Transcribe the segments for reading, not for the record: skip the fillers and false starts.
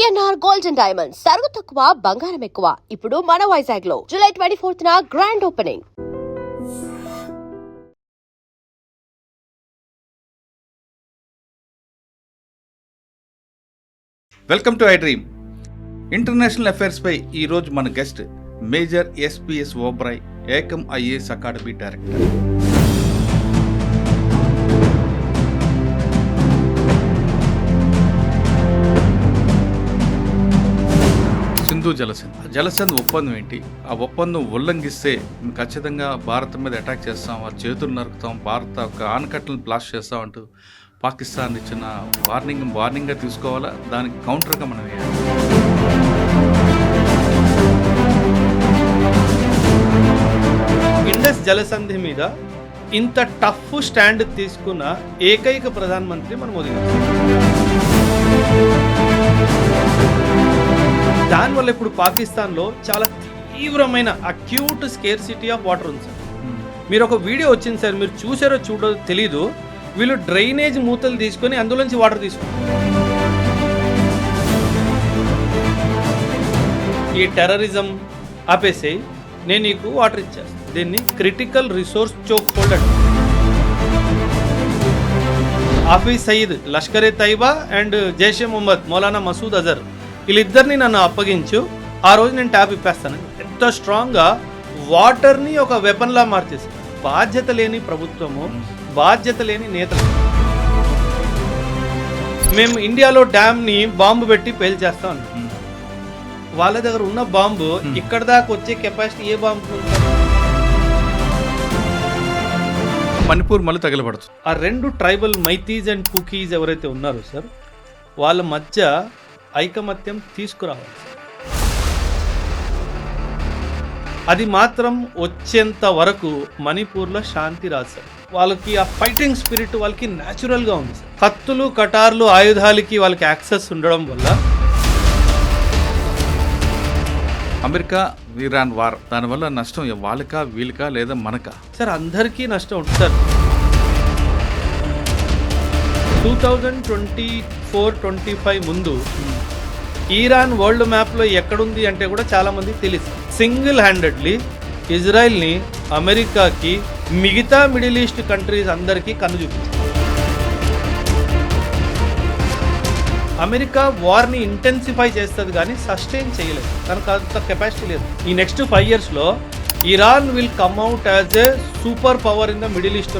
VNR gold and diamonds సరుకు తక్కువ బంగారం ఎక్కువ. ఇప్పుడు మన వైజాగ్ లో July 24th grand opening. Welcome to I Dream. International affairs పై ఈరోజు మన guest major SPS Oberoi, Ekam IAS academy director. Sindhu జలసంధ్ ఒప్పందం ఏంటి? ఆ ఒప్పందం ఉల్లంఘిస్తే ఖచ్చితంగా భారత్ మీద అటాక్ చేస్తాం, ఆ చేతులు నరుకుతాం, భారత ఒక ఆనకట్టలను బ్లాస్ట్ చేస్తాం అంటూ పాకిస్తాన్ ఇచ్చిన వార్నింగ్గా తీసుకోవాలా? దానికి కౌంటర్గా మనం వేయాలి. ఇండస్ జలసంధి మీద ఇంత టఫ్ స్టాండ్ తీసుకున్న ఏకైక ప్రధానమంత్రి మన మోదీ గారు. దానివల్ల ఇప్పుడు పాకిస్తాన్లో చాలా తీవ్రమైన అక్యూట్ స్కేర్సిటీ ఆఫ్ వాటర్ ఉంది సార్. మీరు ఒక వీడియో వచ్చింది సార్, మీరు చూసారో చూడో తెలీదు. వీళ్ళు డ్రైనేజ్ మూతలు తీసుకొని అందులోంచి వాటర్ తీసుకుంటారు. ఈ టెర్రరిజం ఆపేసేయి, నేను నీకు వాటర్ ఇచ్చేస్తాను. దీన్ని క్రిటికల్ రిసోర్స్ చోక్ హోల్డ్ అంటారు. హాఫీజ్ సయీద్, లష్కరే తైబా అండ్ జైషే మొహమ్మద్ మౌలానా మసూద్ అజర్, వీళ్ళిద్దరిని నన్ను అప్పగించు, ఆ రోజు నేను ట్యాప్ ఇప్పేస్తాను. ఎంత స్ట్రాంగ్గా వాటర్ని ఒక వెపన్లా మార్చేసి, బాధ్యత లేని ప్రభుత్వము, బాధ్యత లేని నేతలు. మేము ఇండియాలో డ్యామ్ని బాంబు పెట్టి పేల్చేస్తాం అన్నాం. వాళ్ళ దగ్గర ఉన్న బాంబు ఇక్కడ దాకా వచ్చే కెపాసిటీ ఏ బాంబు? మణిపూర్ మళ్ళీ తగలబడుతుంది. ఆ రెండు ట్రైబల్ మైతీస్ అండ్ కుకీస్ ఎవరైతే ఉన్నారో సార్, వాళ్ళ మధ్య ఐకమత్యం తీసుకురావాలి. అది మాత్రం వచ్చేంత వరకు మణిపూర్లో శాంతి రాదు సార్. వాళ్ళకి ఆ ఫైటింగ్ స్పిరిట్ వాళ్ళకి న్యాచురల్గా ఉంది సార్. కత్తులు, కటార్లు, ఆయుధాలకి వాళ్ళకి యాక్సెస్ ఉండడం వల్ల అమెరికా ఇరాన్ వార్, దానివల్ల నష్టం వాళ్ళకా వీళ్ళకా లేదా మనకా? సార్ అందరికీ నష్టం ఉంటుంది సార్. 2024-25 ముందు ఇరాన్ వరల్డ్ మ్యాప్లో ఎక్కడుంది అంటే కూడా చాలామందికి తెలియదు. సింగిల్ హ్యాండెడ్లీ ఇజ్రాయెల్ని అమెరికాకి, మిగతా మిడిల్ ఈస్ట్ కంట్రీస్ అందరికీ కన్ను చూపించింది. అమెరికా వార్ని ఇంటెన్సిఫై చేస్తుంది కానీ సస్టైన్ చేయలేదు, తనకు అంత కెపాసిటీ లేదు. ఈ నెక్స్ట్ 5 yearsలో Iran will come out as a super power in the middle east.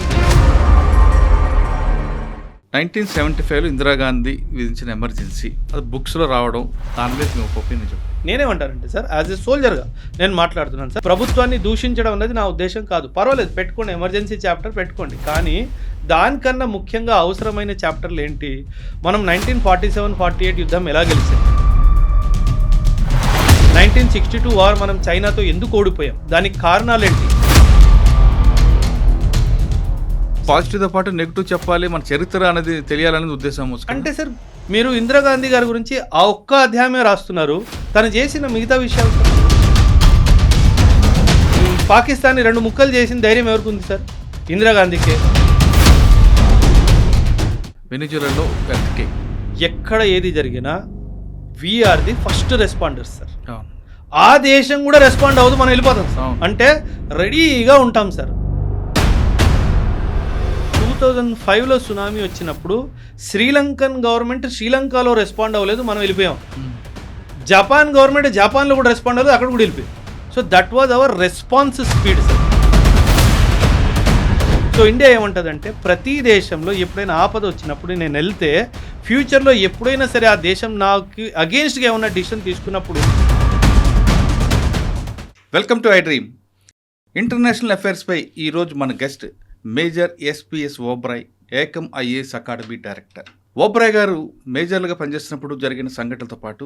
1975లో ఇందిరాగాంధీ విధించిన ఎమర్జెన్సీ, అది బుక్స్లో రావడం, దాని మీద మీ ఒపీనియన్ చెప్పండి. నేనేమంటానంటే సార్, యాజ్ ఎ సోల్జర్గా నేను మాట్లాడుతున్నాను సార్. ప్రభుత్వాన్ని దూషించడం అనేది నా ఉద్దేశం కాదు. పర్వాలేదు, పెట్టుకోండి, ఎమర్జెన్సీ చాప్టర్ పెట్టుకోండి. కానీ దానికన్నా ముఖ్యంగా అవసరమైన చాప్టర్లు ఏంటి? మనం 1947-48 యుద్ధం ఎలా గెలిచాం? 1962 వార్ మనం చైనాతో ఎందుకు ఓడిపోయాం? దానికి కారణాలు ఏంటి? పాజిటివ్తో పాటు నెగిటివ్ చెప్పాలి, మన చరిత్ర అనేది తెలియాలనేది ఉద్దేశం. అంటే సార్, మీరు ఇందిరాగాంధీ గారి గురించి ఆ ఒక్క అధ్యాయమే రాస్తున్నారు, తను చేసిన మిగతా విషయాలు. పాకిస్తాన్ని 2 ముక్కలు చేసిన ధైర్యం ఎవరికి ఉంది సార్? ఇందిరాగాంధీకే. వెనిజులాలో ఎక్కడ ఏది జరిగినా we are the first responders sir. ఆ దేశం కూడా రెస్పాండ్ అవ్వదు, మనం వెళ్ళిపోతాం సార్. అంటే రెడీగా ఉంటాం సార్. 2005లో సునామీ వచ్చినప్పుడు శ్రీలంకన్ గవర్నమెంట్ శ్రీలంకలో రెస్పాండ్ అవ్వలేదు, మనం వెళ్ళిపోయాం. జపాన్ గవర్నమెంట్ జపాన్లో కూడా రెస్పాండ్ అవ్వలేదు, అక్కడ కూడా వెళ్ళిపోయాం. So that was our response speed sir. So India ఏమంటుందంటే, ప్రతి దేశంలో ఎప్పుడైనా ఆపద వచ్చినప్పుడు నేను వెళ్తే, ఫ్యూచర్లో ఎప్పుడైనా సరే ఆ దేశం నాకు అగేన్స్ట్గా ఏమన్నా డిసిషన్ తీసుకున్నప్పుడు. Welcome to I Dream. International అఫైర్స్పై ఈరోజు మన guest major SPS Oberoi, Ekam IAS academy director. Oberoi గారు మేజర్లుగా పనిచేస్తున్నప్పుడు జరిగిన సంఘటనలతో పాటు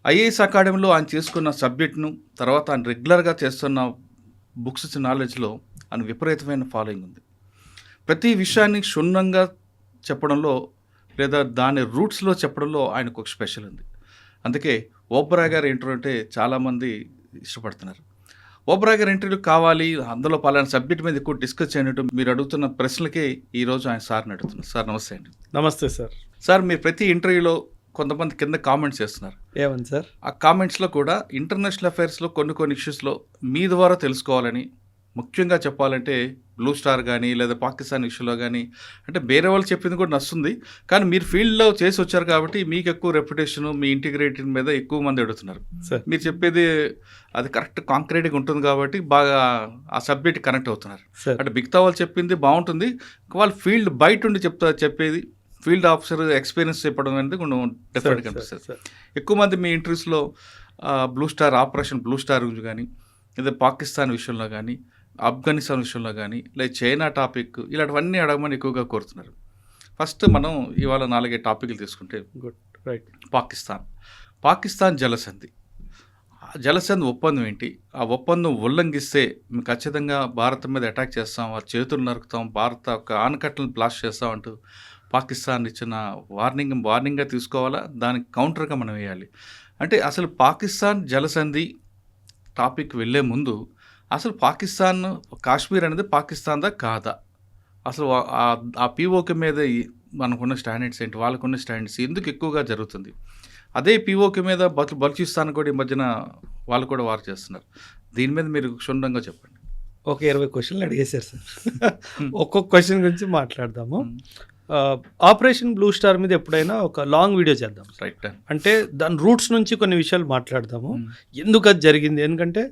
ఐఏఎస్ అకాడమీలో ఆయన చేసుకున్న సబ్జెక్ట్ను, తర్వాత ఆయన రెగ్యులర్గా చేస్తున్న బుక్స్ నాలెడ్జ్లో ఆయన విపరీతమైన ఫాలోయింగ్ ఉంది. ప్రతి విషయాన్ని క్షుణ్ణంగా చెప్పడంలో లేదా దాని రూట్స్లో చెప్పడంలో ఆయనకు ఒక స్పెషల్ ఉంది. అందుకే ఓబ్రాయ్ గారు ఇంటర్వ్యూ అంటే చాలామంది ఇష్టపడుతున్నారు. ఓబ్రాయ్ గారి ఇంటర్వ్యూ కావాలి, అందులో పలానా సబ్జెక్ట్ మీద ఎక్కువ డిస్కస్ చేయనట్టు మీరు అడుగుతున్న ప్రశ్నలకే ఈరోజు ఆయన సార్ని అడుగుతున్నారు. సార్ నమస్తే అండి. నమస్తే సార్. సార్, మీరు ప్రతి ఇంటర్వ్యూలో కొంతమంది కింద కామెంట్స్ చేస్తున్నారు. ఏమని సార్? ఆ కామెంట్స్లో కూడా ఇంటర్నేషనల్ అఫైర్స్లో కొన్ని ఇష్యూస్లో మీ ద్వారా తెలుసుకోవాలని, ముఖ్యంగా చెప్పాలంటే బ్లూ స్టార్ కానీ లేదా పాకిస్తాన్ ఇష్యూలో కానీ, అంటే వేరే వాళ్ళు చెప్పింది కూడా నచ్చుతుంది, కానీ మీరు ఫీల్డ్లో చేసి వచ్చారు కాబట్టి మీకు ఎక్కువ రెప్యుటేషన్, మీ ఇంటిగ్రేటెడ్ మీద ఎక్కువ మంది అడుగుతున్నారు. మీరు చెప్పేది అది కరెక్ట్ కాంక్రీట్గా ఉంటుంది కాబట్టి బాగా ఆ సబ్జెక్ట్ కనెక్ట్ అవుతున్నారు. అంటే మిగతా వాళ్ళు చెప్పింది బాగుంటుంది, వాళ్ళు ఫీల్డ్ బయట ఉండి చెప్పేది ఫీల్డ్ ఆఫీసర్ ఎక్స్పీరియన్స్ చెప్పడం అనేది కొంచెం డిఫరెంట్గా అనిపిస్తుంది. ఎక్కువ మంది మీ ఇంటర్వ్యూస్లో ఆపరేషన్ బ్లూ స్టార్ గురించి కానీ, లేదా పాకిస్తాన్ విషయంలో కానీ, ఆఫ్ఘనిస్తాన్ విషయంలో కానీ, లేదా చైనా టాపిక్, ఇలాంటివన్నీ అడగమని ఎక్కువగా కోరుతున్నారు. ఫస్ట్ మనం ఇవాళ 4 టాపిక్లు తీసుకుంటే, గుడ్, రైట్. పాకిస్తాన్ జలసంధి ఒప్పందం ఏంటి? ఆ ఒప్పందం ఉల్లంఘిస్తే మేము ఖచ్చితంగా భారత్ మీద అటాక్ చేస్తాం, ఆ చేతులు నరుకుతాం, భారత యొక్క ఆనకట్టలను బ్లాస్ట్ చేస్తాం అంటూ పాకిస్తాన్ ఇచ్చిన వార్నింగ్గా తీసుకోవాలా, దానికి కౌంటర్గా మనం వేయాలి. అంటే అసలు పాకిస్తాన్ జలసంధి టాపిక్ వెళ్ళే ముందు అసలు కాశ్మీర్ అనేది పాకిస్తాన్దా కాదా, అసలు ఆ పీఓకే మీద మనకున్న స్టాండర్డ్స్ ఏంటి, వాళ్ళకున్న స్టాండర్డ్స్ ఎందుకు ఎక్కువగా జరుగుతుంది? అదే పీఓకే మీద బలూచిస్తాన్ కూడా ఈ మధ్యన వాళ్ళు కూడా వార్ చేస్తున్నారు. దీని మీద మీరు క్షుణ్ణంగా చెప్పండి. ఒక 20 క్వశ్చన్లు అడిగేశారు సార్. ఒక్కొక్క క్వశ్చన్ గురించి మాట్లాడదాము. ఆపరేషన్ బ్లూ స్టార్ మీద ఎప్పుడైనా ఒక లాంగ్ వీడియో చేద్దాం. రైట్. అంటే దాని రూట్స్ నుంచి కొన్ని విషయాలు మాట్లాడదాము, ఎందుకు అది జరిగింది. ఎందుకంటే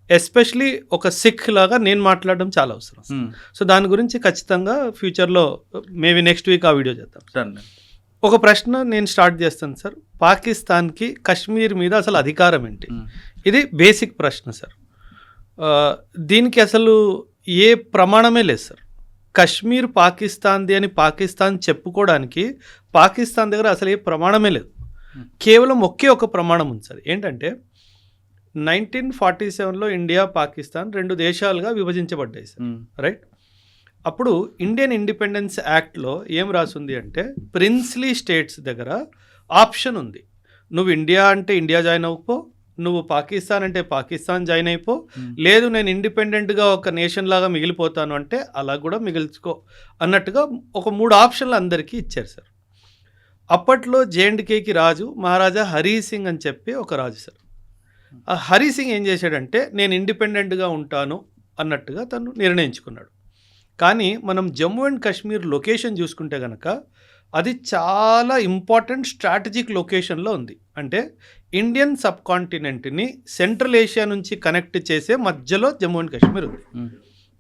ఎస్పెషలీ ఒక సిక్ లాగా నేను మాట్లాడడం చాలా అవసరం. సో దాని గురించి ఖచ్చితంగా ఫ్యూచర్లో మేబీ నెక్స్ట్ వీక్ ఆ వీడియో చేద్దాం. ఒక ప్రశ్న నేను స్టార్ట్ చేస్తాను సార్. పాకిస్తాన్కి కశ్మీర్ మీద అసలు అధికారం ఏంటి? ఇది బేసిక్ ప్రశ్న సార్. దీనికి అసలు ఏ ప్రమాణమే లేదు సార్. కశ్మీర్ పాకిస్తాన్ది అని పాకిస్తాన్ చెప్పుకోవడానికి పాకిస్తాన్ దగ్గర అసలు ఏ ప్రమాణమే లేదు. కేవలం ఒకే ఒక ప్రమాణం ఉంది సార్. ఏంటంటే 1947లో ఇండియా పాకిస్తాన్ 2 దేశాలుగా విభజించబడ్డాయి సార్. రైట్. అప్పుడు ఇండియన్ ఇండిపెండెన్స్ యాక్ట్లో ఏం రాసింది అంటే, ప్రిన్స్లీ స్టేట్స్ దగ్గర ఆప్షన్ ఉంది. నువ్వు ఇండియా అంటే ఇండియా జాయిన్ అవ్వపో, నువ్వు పాకిస్తాన్ అంటే పాకిస్తాన్ జాయిన్ అయిపో, లేదు నేను ఇండిపెండెంట్గా ఒక నేషన్ లాగా మిగిలిపోతాను అంటే అలా కూడా మిగిల్చుకో అన్నట్టుగా ఒక 3 ఆప్షన్లు అందరికీ ఇచ్చారు సార్. అప్పట్లో జేఎండ్కేకి రాజు మహారాజా హరి సింగ్ అని చెప్పి ఒక రాజు సార్. ఆ హరి సింగ్ ఏం చేశాడంటే, నేను ఇండిపెండెంట్గా ఉంటాను అన్నట్టుగా తను నిర్ణయించుకున్నాడు. కానీ మనం జమ్మూ అండ్ కాశ్మీర్ లొకేషన్ చూసుకుంటే కనుక అది చాలా ఇంపార్టెంట్ స్ట్రాటజిక్ లొకేషన్లో ఉంది. అంటే ఇండియన్ సబ్ కాంటినెంట్ని సెంట్రల్ ఏషియా నుంచి కనెక్ట్ చేసే మధ్యలో జమ్మూ అండ్ కాశ్మీర్ ఉంది.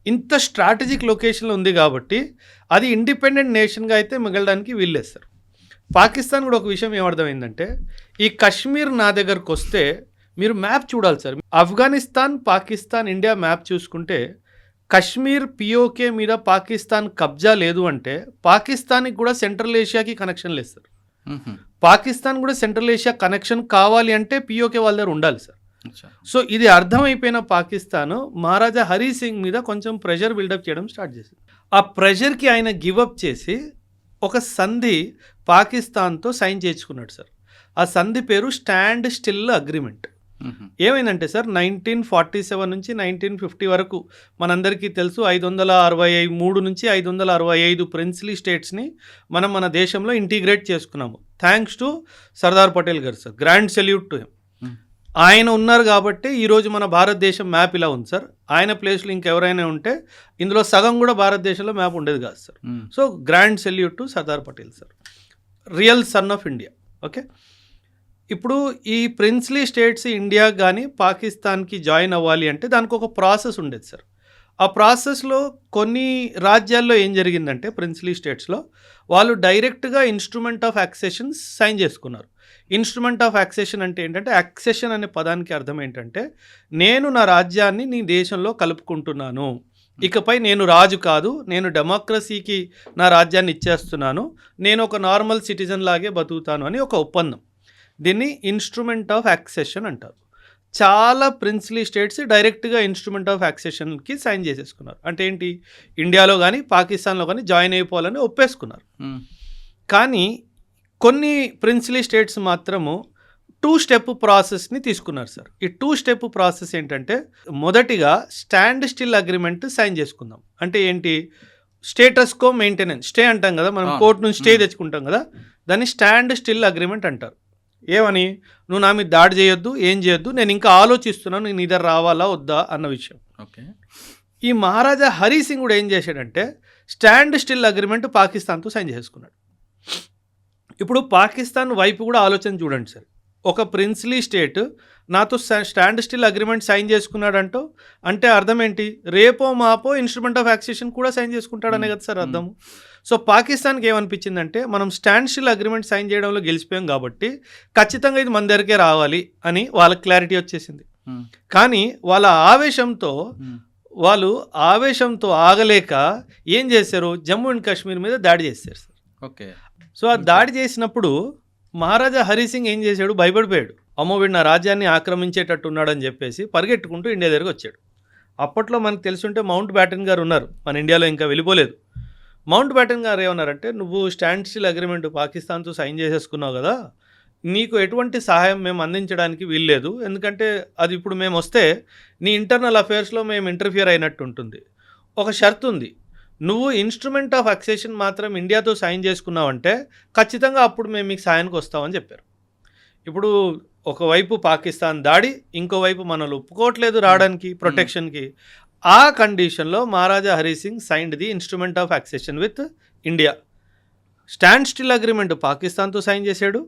ఇంత స్ట్రాటజిక్ లొకేషన్లో ఉంది కాబట్టి అది ఇండిపెండెంట్ నేషన్గా అయితే మిగలడానికి వీల్లేదు సార్. పాకిస్తాన్ కూడా ఒక విషయం ఏమర్థమైందంటే, ఈ కశ్మీర్ నా దగ్గరకు వస్తే మీరు మ్యాప్ చూడాలి sir. Afghanistan, Pakistan, India map చూసుకుంటే కశ్మీర్ పిఓకే మీద పాకిస్తాన్ కబ్జా లేదు అంటే పాకిస్తాన్కి కూడా సెంట్రల్ ఏషియాకి కనెక్షన్ లేదు సార్. పాకిస్తాన్ కూడా సెంట్రల్ ఏషియా కనెక్షన్ కావాలి అంటే పిఓకే వాళ్ళ దగ్గర ఉండాలి సార్. సో ఇది అర్థమైపోయిన పాకిస్తాన్ మహారాజా హరి సింగ్ మీద కొంచెం ప్రెషర్ బిల్డప్ చేయడం స్టార్ట్ చేసింది. ఆ ప్రెషర్కి ఆయన గివప్ చేసి ఒక సంధి పాకిస్తాన్తో సైన్ చేయించుకున్నాడు సార్. ఆ సంధి పేరు స్టాండ్ స్టిల్ అగ్రిమెంట్. ఏమైందంటే సార్, 1947 నుంచి 1950 వరకు మనందరికీ తెలుసు 563 నుంచి 565 ప్రిన్స్లీ స్టేట్స్ని మనం మన దేశంలో ఇంటిగ్రేట్ చేసుకున్నాము. థ్యాంక్స్ టు సర్దార్ పటేల్ గారు sir. Grand salute to him. ఆయన ఉన్నారు కాబట్టి ఈరోజు మన భారతదేశం మ్యాప్ ఇలా ఉంది సార్. ఆయన ప్లేస్లో ఇంకెవరైనా ఉంటే ఇందులో సగం కూడా భారతదేశంలో మ్యాప్ ఉండేది కాదు sir. So grand salute to Sardar Patel sir, real son of India. Okay. ఇప్పుడు ఈ ప్రిన్స్లీ స్టేట్స్ ఇండియా కానీ పాకిస్తాన్కి జాయిన్ అవ్వాలి అంటే దానికి ఒక ప్రాసెస్ ఉండేది సార్. ఆ ప్రాసెస్లో కొన్ని రాజ్యాల్లో ఏం జరిగిందంటే, ప్రిన్స్లీ స్టేట్స్లో వాళ్ళు డైరెక్ట్గా ఇన్స్ట్రుమెంట్ ఆఫ్ యాక్సెషన్ సైన్ చేసుకున్నారు. ఇన్స్ట్రుమెంట్ ఆఫ్ యాక్సెషన్ అంటే ఏంటంటే, యాక్సెషన్ అనే పదానికి అర్థం ఏంటంటే, నేను నా రాజ్యాన్ని నీ దేశంలో కలుపుకుంటున్నాను, ఇకపై నేను రాజు కాదు, నేను డెమోక్రసీకి నా రాజ్యాన్ని ఇచ్చేస్తున్నాను, నేను ఒక నార్మల్ సిటిజన్ లాగే బతుకుతాను అని ఒక ఒప్పందం. దీన్ని ఇన్స్ట్రుమెంట్ ఆఫ్ యాక్సెషన్ అంటారు. చాలా ప్రిన్స్లీ స్టేట్స్ డైరెక్ట్గా ఇన్స్ట్రుమెంట్ ఆఫ్ యాక్సెషన్కి సైన్ చేసేసుకున్నారు. అంటే ఏంటి, ఇండియాలో కానీ పాకిస్తాన్లో కానీ జాయిన్ అయిపోవాలని ఒప్పేసుకున్నారు. కానీ కొన్ని ప్రిన్స్లీ స్టేట్స్ మాత్రము 2 స్టెప్ ప్రాసెస్ని తీసుకున్నారు సార్. ఈ 2 స్టెప్ ప్రాసెస్ ఏంటంటే, మొదటిగా స్టాండ్ స్టిల్ అగ్రిమెంట్ సైన్ చేసుకుందాం. అంటే ఏంటి, స్టేటస్ కో మెయింటెనెన్స్, స్టే అంటాం కదా మనం, కోర్టు నుంచి స్టే తెచ్చుకుంటాం కదా, దాన్ని స్టాండ్ స్టిల్ అగ్రిమెంట్ అంటారు. ఏమని, నువ్వు నా మీద దాడి చేయొద్దు, ఏం చేయొద్దు, నేను ఇంకా ఆలోచిస్తున్నాను, నేను ఇద్దరు రావాలా వద్దా అన్న విషయం. ఓకే. ఈ మహారాజా హరి సింగ్ కూడా ఏం చేశాడంటే స్టాండ్ స్టిల్ అగ్రిమెంట్ పాకిస్తాన్తో సైన్ చేసుకున్నాడు. ఇప్పుడు పాకిస్తాన్ వైపు కూడా ఆలోచన చూడండి సార్. ఒక ప్రిన్స్లీ స్టేట్ నాతో స్టాండ్ స్టిల్ అగ్రిమెంట్ సైన్ చేసుకున్నాడంటూ అంటే అర్థం ఏంటి, రేపో మాపో ఇన్స్ట్రుమెంట్ ఆఫ్ యాక్సేషన్ కూడా సైన్ చేసుకుంటాడనే కదా సార్ అర్థము. సో పాకిస్తాన్కి ఏమనిపించిందంటే మనం స్టాండ్ స్టిల్ అగ్రిమెంట్ సైన్ చేయడంలో గెలిచిపోయాం కాబట్టి ఖచ్చితంగా ఇది మన దగ్గరికే రావాలి అని వాళ్ళకి క్లారిటీ వచ్చేసింది. కానీ వాళ్ళ ఆవేశంతో ఆగలేక ఏం చేశారు, జమ్మూ అండ్ కాశ్మీర్ మీద దాడి చేశారు సార్. ఓకే. సో ఆ దాడి చేసినప్పుడు మహారాజా హరి సింగ్ ఏం చేశాడు, భయపడిపోయాడు. అమ్మో వీడు నా రాజ్యాన్ని ఆక్రమించేటట్టు ఉన్నాడని చెప్పేసి పరిగెట్టుకుంటూ ఇండియా దగ్గరకు వచ్చాడు. అప్పట్లో మనకు తెలుసుంటే మౌంట్ బ్యాటన్ గారు ఉన్నారు, మన ఇండియాలో ఇంకా వెళ్ళిపోలేదు. మౌంట్ బ్యాటన్ గారు ఏమన్నారంటే, నువ్వు స్టాండ్ స్టిల్ అగ్రిమెంట్ పాకిస్తాన్తో సైన్ చేసేసుకున్నావు కదా, నీకు ఎటువంటి సహాయం మేము అందించడానికి వీల్లేదు, ఎందుకంటే అది ఇప్పుడు మేము వస్తే నీ ఇంటర్నల్ అఫేర్స్లో మేము ఇంటర్ఫియర్ అయినట్టు ఉంటుంది. ఒక షరతు ఉంది, నువ్వు ఇన్స్ట్రుమెంట్ ఆఫ్ అక్సేషన్ మాత్రం ఇండియాతో సైన్ చేసుకున్నావంటే ఖచ్చితంగా అప్పుడు మేము మీకు సాయానికి వస్తామని చెప్పారు. ఇప్పుడు ఒకవైపు పాకిస్తాన్ దాడి, ఇంకోవైపు మనల్ని ఒప్పుకోవట్లేదు రావడానికి ప్రొటెక్షన్కి. ఆ కండిషన్లో Maharaja Hari Singh signed the instrument of accession with India. Stand still agreement పాకిస్తాన్తో సైన్ చేశాడు,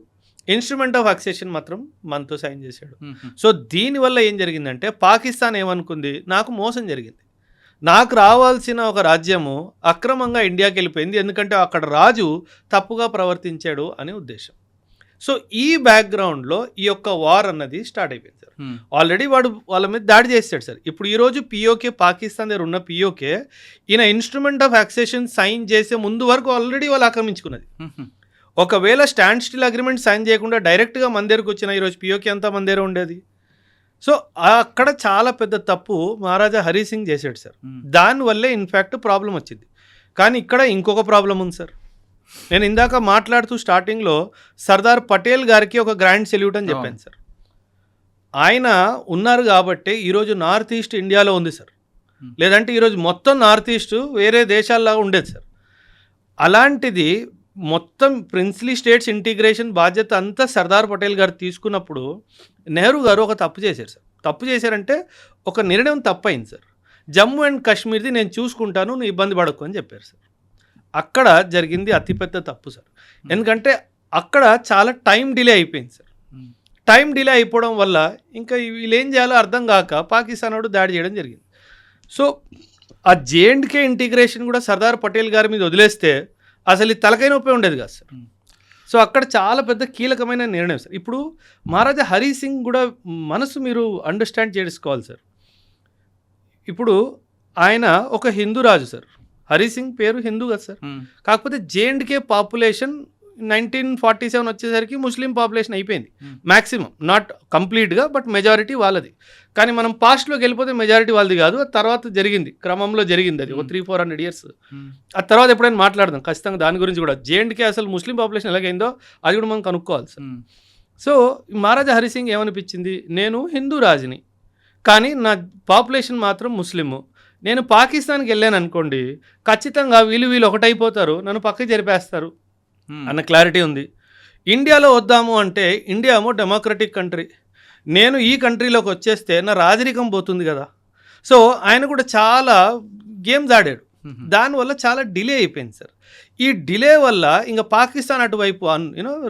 ఇన్స్ట్రుమెంట్ ఆఫ్ అక్సేషన్ మాత్రం మనతో సైన్ చేశాడు. సో దీనివల్ల ఏం జరిగిందంటే పాకిస్తాన్ ఏమనుకుంది, నాకు మోసం జరిగింది, నాకు రావాల్సిన ఒక రాజ్యము అక్రమంగా ఇండియాకి వెళ్ళిపోయింది, ఎందుకంటే అక్కడ రాజు తప్పుగా ప్రవర్తించాడు అనే ఉద్దేశం. సో ఈ బ్యాక్గ్రౌండ్లో ఈ యొక్క వార్ అన్నది స్టార్ట్ అయిపోయింది సార్. ఆల్రెడీ వాడు వాళ్ళ మీద దాడి చేస్తాడు సార్. ఇప్పుడు ఈరోజు పిఓకే, పాకిస్తాన్ దగ్గర ఉన్న పిఓకే ఈయన ఇన్స్ట్రుమెంట్ ఆఫ్ అక్సేషన్ సైన్ చేసే ముందు వరకు ఆల్రెడీ వాళ్ళు ఆక్రమించుకున్నది. ఒకవేళ స్టాండ్ స్టిల్ అగ్రిమెంట్ సైన్ చేయకుండా డైరెక్ట్గా మన దగ్గరకు వచ్చిన ఈరోజు పిఓకే అంతా మన దగ్గర ఉండేది. సో అక్కడ చాలా పెద్ద తప్పు మహారాజా హరి సింగ్ చేశాడు సార్. దానివల్లే ఇన్ఫ్యాక్ట్ ప్రాబ్లం వచ్చింది. కానీ ఇక్కడ ఇంకొక ప్రాబ్లం ఉంది సార్. నేను ఇందాక మాట్లాడుతూ స్టార్టింగ్లో సర్దార్ పటేల్ గారికి ఒక గ్రాండ్ సెల్యూట్ అని చెప్పాను సార్. ఆయన ఉన్నారు కాబట్టి ఈరోజు నార్త్ ఈస్ట్ ఇండియాలో ఉంది సార్, లేదంటే ఈరోజు మొత్తం నార్త్ ఈస్ట్ వేరే దేశాల్లాగా ఉండేది సార్. అలాంటిది మొత్తం ప్రిన్స్లీ స్టేట్స్ ఇంటిగ్రేషన్ బాధ్యత అంతా సర్దార్ పటేల్ గారు తీసుకున్నప్పుడు నెహ్రూ గారు ఒక తప్పు చేశారు సార్. తప్పు చేశారంటే ఒక నిర్ణయం తప్పైంది సార్. జమ్మూ అండ్ కాశ్మీర్ది నేను చూసుకుంటాను, నువ్వు ఇబ్బంది పడకు అని చెప్పారు సార్. అక్కడ జరిగింది అతిపెద్ద తప్పు సార్. ఎందుకంటే అక్కడ చాలా టైం డిలే అయిపోయింది సార్. టైం డిలే అయిపోవడం వల్ల ఇంకా వీళ్ళు ఏం చేయాలో అర్థం కాక పాకిస్తాన్ వాడు దాడి చేయడం జరిగింది. సో ఆ జేఎండ్కే ఇంటిగ్రేషన్ కూడా సర్దార్ పటేల్ గారి మీద వదిలేస్తే అసలు ఈ తలకాయ నొప్పి ఉండేది కాదు సార్. సో అక్కడ చాలా పెద్ద కీలకమైన నిర్ణయం సార్. ఇప్పుడు మహారాజా హరి సింగ్ కూడా మనసు మీరు అండర్స్టాండ్ చేసుకోవాలి సార్. ఇప్పుడు ఆయన ఒక హిందూ రాజు సార్. హరి సింగ్ పేరు హిందూ కదా సార్. కాకపోతే జేఎండ్కే పాపులేషన్ 1947 వచ్చేసరికి ముస్లిం పాపులేషన్ అయిపోయింది మ్యాక్సిమం, నాట్ కంప్లీట్గా బట్ మెజారిటీ వాళ్ళది. కానీ మనం పాస్ట్లోకి వెళ్ళిపోతే మెజారిటీ వాళ్ళది కాదు, ఆ తర్వాత జరిగింది, క్రమంలో జరిగింది అది ఒక 300-400 years. ఆ తర్వాత ఎప్పుడైనా మాట్లాడదాం ఖచ్చితంగా దాని గురించి కూడా. జేఎండ్కే అసలు ముస్లిం పాపులేషన్ ఎలాగైందో అది కూడా మనం కనుక్కోవాలి సార్. సో మహారాజా హరి సింగ్ ఏమనిపించింది, నేను హిందూ రాజుని కానీ నా పాపులేషన్ మాత్రం ముస్లిము, నేను పాకిస్తాన్కి వెళ్ళాను అనుకోండి ఖచ్చితంగా వీళ్ళు ఒకటైపోతారు, నన్ను పక్కకి జరిపేస్తారు అన్న క్లారిటీ ఉంది. ఇండియాలో వద్దాము అంటే ఇండియా ఏమో డెమోక్రటిక్ కంట్రీ, నేను ఈ కంట్రీలోకి వచ్చేస్తే నా రాజరికం పోతుంది కదా. సో ఆయన కూడా చాలా గేమ్స్ ఆడాడు, దానివల్ల చాలా డిలే అయిపోయింది సార్. ఈ డిలే వల్ల ఇంకా పాకిస్తాన్ అటువైపు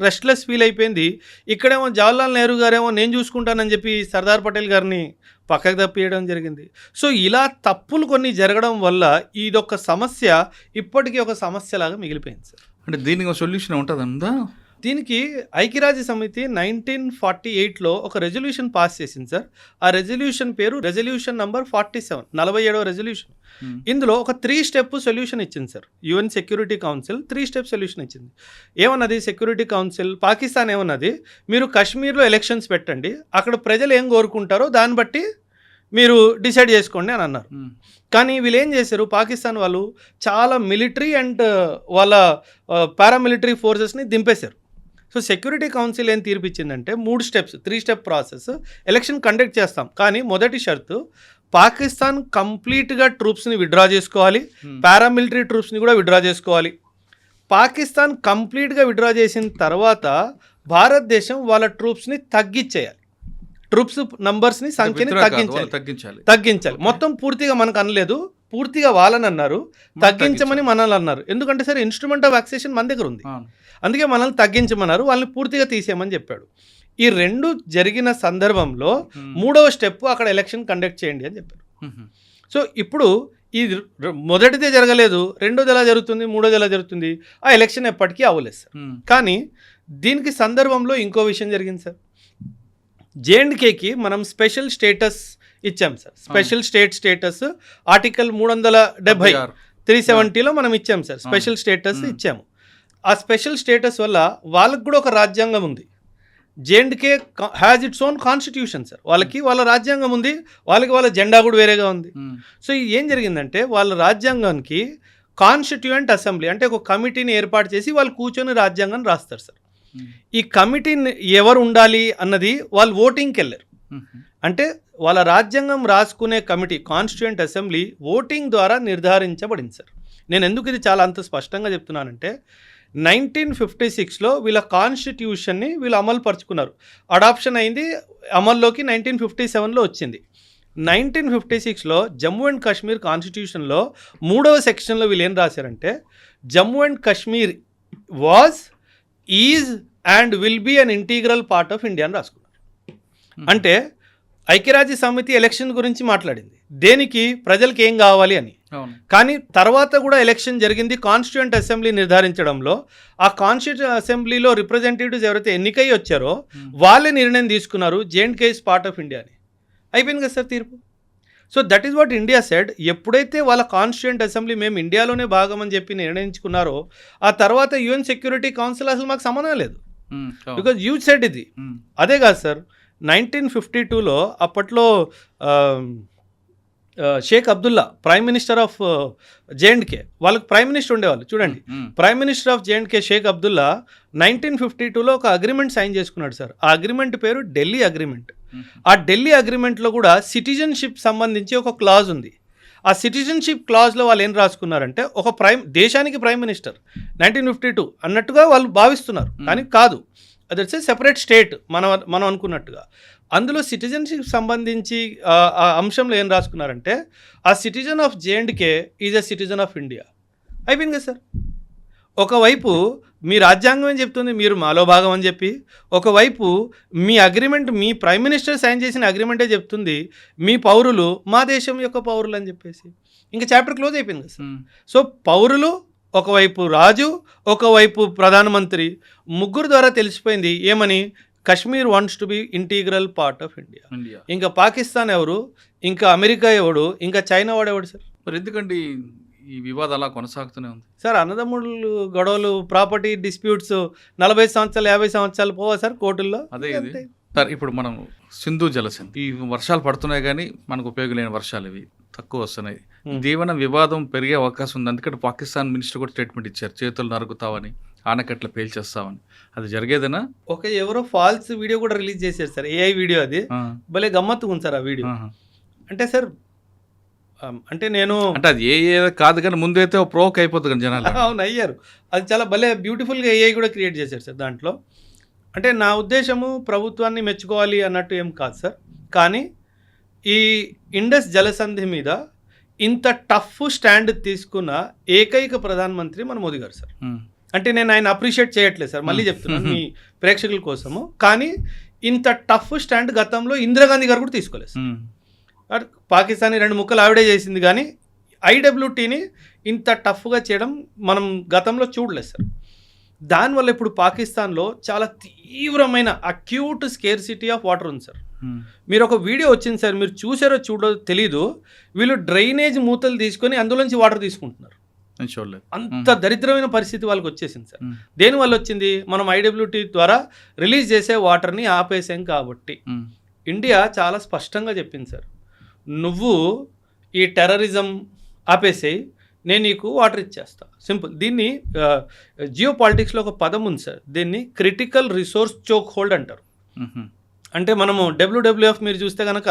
రెస్ట్లెస్ ఫీల్ అయిపోయింది. ఇక్కడేమో జవహర్లాల్ నెహ్రూ గారేమో నేను చూసుకుంటానని చెప్పి సర్దార్ పటేల్ గారిని పక్కకు తప్పియడం జరిగింది. సో ఇలా తప్పులు కొన్ని జరగడం వల్ల ఇదొక సమస్య ఇప్పటికీ ఒక సమస్యలాగా మిగిలిపోయింది సార్. అంటే దీనికి ఒక సొల్యూషన్ ఉంటుందా? దీనికి ఐక్యరాజ్య సమితి 1948లో ఒక రెజల్యూషన్ పాస్ చేసింది సార్. ఆ రెజల్యూషన్ పేరు రెజల్యూషన్ నంబర్ 47, 47వ రెజల్యూషన్. ఇందులో ఒక 3 స్టెప్ సొల్యూషన్ ఇచ్చింది sir. UN security council 3 step solution ఇచ్చింది. ఏమన్నది సెక్యూరిటీ కౌన్సిల్, పాకిస్తాన్ ఏమన్నది, మీరు కాశ్మీర్లో ఎలక్షన్స్ పెట్టండి, అక్కడ ప్రజలు ఏం కోరుకుంటారో దాన్ని బట్టి మీరు డిసైడ్ చేసుకోండి అని అన్నారు. కానీ వీళ్ళు ఏం చేశారు, పాకిస్తాన్ వాళ్ళు చాలా మిలిటరీ అండ్ వాళ్ళ పారామిలిటరీ ఫోర్సెస్ని దింపేశారు. సో సెక్యూరిటీ కౌన్సిల్ ఏం తీర్పిచ్చిందంటే 3 steps, 3 step process, election conduct చేస్తాం కానీ మొదటి షరతు పాకిస్తాన్ కంప్లీట్గా ట్రూప్స్ని విత్డ్రా చేసుకోవాలి, పారామిలిటరీ ట్రూప్స్ని కూడా విత్డ్రా చేసుకోవాలి. పాకిస్తాన్ కంప్లీట్గా విత్డ్రా చేసిన తర్వాత భారతదేశం వాళ్ళ ట్రూప్స్ని తగ్గించేయాలి, ట్రూప్స్ నంబర్స్ని సంఖ్యని తగ్గించాలి. మొత్తం పూర్తిగా మనకు అనలేదు, పూర్తిగా వాళ్ళని అన్నారు, తగ్గించమని మనల్ని అన్నారు. ఎందుకంటే సార్ ఇన్స్ట్రుమెంట్ ఆఫ్ వ్యాక్సేషన్ మన దగ్గర ఉంది, అందుకే మనల్ని తగ్గించమన్నారు, వాళ్ళని పూర్తిగా తీసేయమని చెప్పాడు. ఈ రెండు జరిగిన సందర్భంలో మూడవ స్టెప్ అక్కడ ఎలక్షన్ కండక్ట్ చేయండి అని చెప్పారు. సో ఇప్పుడు ఈ మొదటిదే జరగలేదు, రెండోది ఎలా జరుగుతుంది, మూడోది ఎలా జరుగుతుంది, ఆ ఎలక్షన్ ఎప్పటికీ అవ్వలేదు సార్. కానీ దీనికి సందర్భంలో ఇంకో విషయం జరిగింది సార్. జేఎండ్కేకి మనం స్పెషల్ స్టేటస్ ఇచ్చాం సార్. స్పెషల్ స్టేటస్ ఆర్టికల్ 370 370లో మనం ఇచ్చాం సార్, స్పెషల్ స్టేటస్ ఇచ్చాము. ఆ స్పెషల్ స్టేటస్ వల్ల వాళ్ళకు కూడా ఒక రాజ్యాంగం ఉంది. జేఎండ్కే has its own constitution sir. వాళ్ళకి వాళ్ళ రాజ్యాంగం ఉంది, వాళ్ళకి వాళ్ళ జెండా కూడా వేరేగా ఉంది. సో ఏం జరిగిందంటే వాళ్ళ రాజ్యాంగానికి కాన్స్టిట్యూయెంట్ అసెంబ్లీ అంటే ఒక కమిటీని ఏర్పాటు చేసి వాళ్ళు కూర్చొని రాజ్యాంగం రాస్తారు సార్. ఈ కమిటీని ఎవరు ఉండాలి అన్నది వాళ్ళు ఓటింగ్కి వెళ్ళారు. అంటే వాళ్ళ రాజ్యాంగం రాసుకునే కమిటీ కాన్స్టిట్యూయెంట్ అసెంబ్లీ ఓటింగ్ ద్వారా నిర్ధారించబడింది సార్. నేను ఎందుకు ఇది చాలా అంత స్పష్టంగా చెప్తున్నానంటే 1956లో వీళ్ళ కాన్స్టిట్యూషన్ని వీళ్ళు అమలు పరుచుకున్నారు. అడాప్షన్ అయింది, అమల్లోకి 1957లో వచ్చింది. 1956లో జమ్మూ అండ్ కాశ్మీర్ కాన్స్టిట్యూషన్లో 3వ సెక్షన్లో వీళ్ళు ఏం రాశారంటే Jammu and Kashmir was is and will be an integral part of India అని రాసుకున్నారు. అంటే ఐక్యరాజ్య సమితి ఎలక్షన్ గురించి మాట్లాడింది, దేనికి ప్రజలకు ఏం కావాలి అని. కానీ తర్వాత కూడా ఎలక్షన్ జరిగింది కాన్స్టిట్యూయెంట్ అసెంబ్లీ నిర్ధారించడంలో. ఆ కాన్స్టిట్యూయెంట్ అసెంబ్లీలో రిప్రజెంటేటివ్స్ ఎవరైతే ఎన్నికై వచ్చారో వాళ్ళే నిర్ణయం తీసుకున్నారు జేఎండ్కే ఇస్ పార్ట్ ఆఫ్ ఇండియా అని. అయిపోయింది కదా సార్ తీర్పు. So that is what India said. ఎప్పుడైతే వాళ్ళ కాన్స్టిట్యూయెంట్ అసెంబ్లీ మేము ఇండియాలోనే భాగం అని చెప్పి నిర్ణయించుకున్నారో ఆ తర్వాత యుఎన్ సెక్యూరిటీ కౌన్సిల్ అసలు మాకు సంబంధం లేదు, బికాజ్ యూ సెడ్ ఇది. అదే కాదు సార్ 1952లో అప్పట్లో Sheikh Abdullah prime minister of J and K, వాళ్ళకి ప్రైమ్ మినిస్టర్ ఉండేవాళ్ళు చూడండి. Prime minister of J and K Sheikh Abdullah 1952లో ఒక అగ్రిమెంట్ సైన్ చేసుకున్నాడు సార్. ఆ అగ్రిమెంట్ పేరు ఢిల్లీ అగ్రిమెంట్. ఆ ఢిల్లీ అగ్రిమెంట్లో కూడా సిటిజన్షిప్ సంబంధించి ఒక క్లాజ్ ఉంది. ఆ సిటిజన్షిప్ క్లాజ్లో వాళ్ళు ఏం రాసుకున్నారంటే ఒక దేశానికి ప్రైమ్ మినిస్టర్ 1952 అన్నట్టుగా వాళ్ళు భావిస్తున్నారు, కానీ కాదు, అది వచ్చే సెపరేట్ స్టేట్ మనం అనుకున్నట్టుగా. అందులో సిటిజన్షిప్ సంబంధించి ఆ అంశంలో ఏం రాసుకున్నారంటే ఆ citizen of జేఎండ్కే is a citizen of India. అయిపోయింది కదా సార్. ఒకవైపు మీ రాజ్యాంగం ఏం చెప్తుంది మీరు మాలో భాగం అని చెప్పి, ఒకవైపు మీ అగ్రిమెంట్ మీ ప్రైమ్ మినిస్టర్ సైన్ చేసిన అగ్రిమెంటే చెప్తుంది మీ పౌరులు మా దేశం యొక్క పౌరులు అని చెప్పేసి. ఇంకా చాప్టర్ క్లోజ్ అయిపోయింది కదా సార్. సో పౌరులు ఒకవైపు రాజు, ఒకవైపు ప్రధానమంత్రి, ముగ్గురు ద్వారా తెలిసిపోయింది ఏమని, Kashmir wants to be integral part of India. ఇంకా పాకిస్తాన్ ఎవరు, ఇంకా అమెరికా ఎవడు, ఇంకా చైనా వాడు ఎవడు సార్. మరి ఎందుకండి ఈ వివాదం అలా కొనసాగుతూనే ఉంది సార్? అన్నదమ్ముళ్ళు గొడవలు, ప్రాపర్టీ డిస్ప్యూట్స్ 40 సంవత్సరాలు 50 సంవత్సరాలు పోవా సార్ కోర్టుల్లో? అదే సార్. ఇప్పుడు మనం సింధు జలసంధి, ఈ వర్షాలు పడుతున్నాయి కానీ మనకు ఉపయోగం లేని వర్షాలు ఇవి తక్కువ వస్తున్నాయి. దీవెన వివాదం పెరిగే అవకాశం ఉంది. అందుకని పాకిస్తాన్ మినిస్టర్ కూడా స్టేట్మెంట్ ఇచ్చారు, చేతులు నరుకుతావని, ఆనకట్ల పేల్చేస్తామని. అది జరిగేదేనా? ఒక ఎవరో ఫాల్స్ వీడియో కూడా రిలీజ్ చేశారు సార్, ఏఐ వీడియో. అది భలే గమ్మత్తుగా ఉంది సార్ ఆ వీడియో. అంటే సార్ అంటే నేను అంటే అది ఏ కాదు కానీ ముందైతే ప్రోక్ అయిపోతుంది కానీ జనాలు. అవును అయ్యారు, అది చాలా భలే బ్యూటిఫుల్గా ఏఐ కూడా క్రియేట్ చేశారు సార్ దాంట్లో. అంటే నా ఉద్దేశము ప్రభుత్వాన్ని మెచ్చుకోవాలి అన్నట్టు ఏం కాదు సార్, కానీ ఈ ఇండస్ జలసంధి మీద ఇంత టఫ్ స్టాండ్ తీసుకున్న ఏకైక ప్రధానమంత్రి మన మోదీ గారు సార్. అంటే నేను ఆయన అప్రిషియేట్ చేయట్లేదు సార్, మళ్ళీ చెప్తున్నాను మీ ప్రేక్షకుల కోసము. కానీ ఇంత టఫ్ స్టాండ్ గతంలో ఇందిరాగాంధీ గారు కూడా తీసుకోలేదు సార్. పాకిస్తాన్ 2 ముక్కలు ఆవిడే చేసింది, కానీ ఐడబ్ల్యూటీని ఇంత టఫ్గా చేయడం మనం గతంలో చూడలేదు సార్. దానివల్ల ఇప్పుడు పాకిస్తాన్లో చాలా తీవ్రమైన అక్యూట్ స్కేర్సిటీ ఆఫ్ వాటర్ ఉంది సార్. మీరు ఒక వీడియో వచ్చింది సార్, మీరు చూసారో చూడో తెలీదు, వీళ్ళు డ్రైనేజ్ మూతలు తీసుకొని అందులోంచి వాటర్ తీసుకుంటున్నారు. అంత దరిద్రమైన పరిస్థితి వాళ్ళకి వచ్చేసింది సార్. దేనివల్ల వచ్చింది? మనం ఐడబ్ల్యూటీ ద్వారా రిలీజ్ చేసే వాటర్ని ఆపేసాం కాబట్టి. ఇండియా చాలా స్పష్టంగా చెప్పింది సార్, నువ్వు ఈ టెర్రరిజం ఆపేసేయి, నేను నీకు వాటర్ ఇచ్చేస్తా, సింపుల్. దీన్ని జియో పాలిటిక్స్లో ఒక పదం ఉంది సార్, దీన్ని క్రిటికల్ రిసోర్స్ చోక్ హోల్డ్ అంటారు. అంటే మనము WWF మీరు చూస్తే కనుక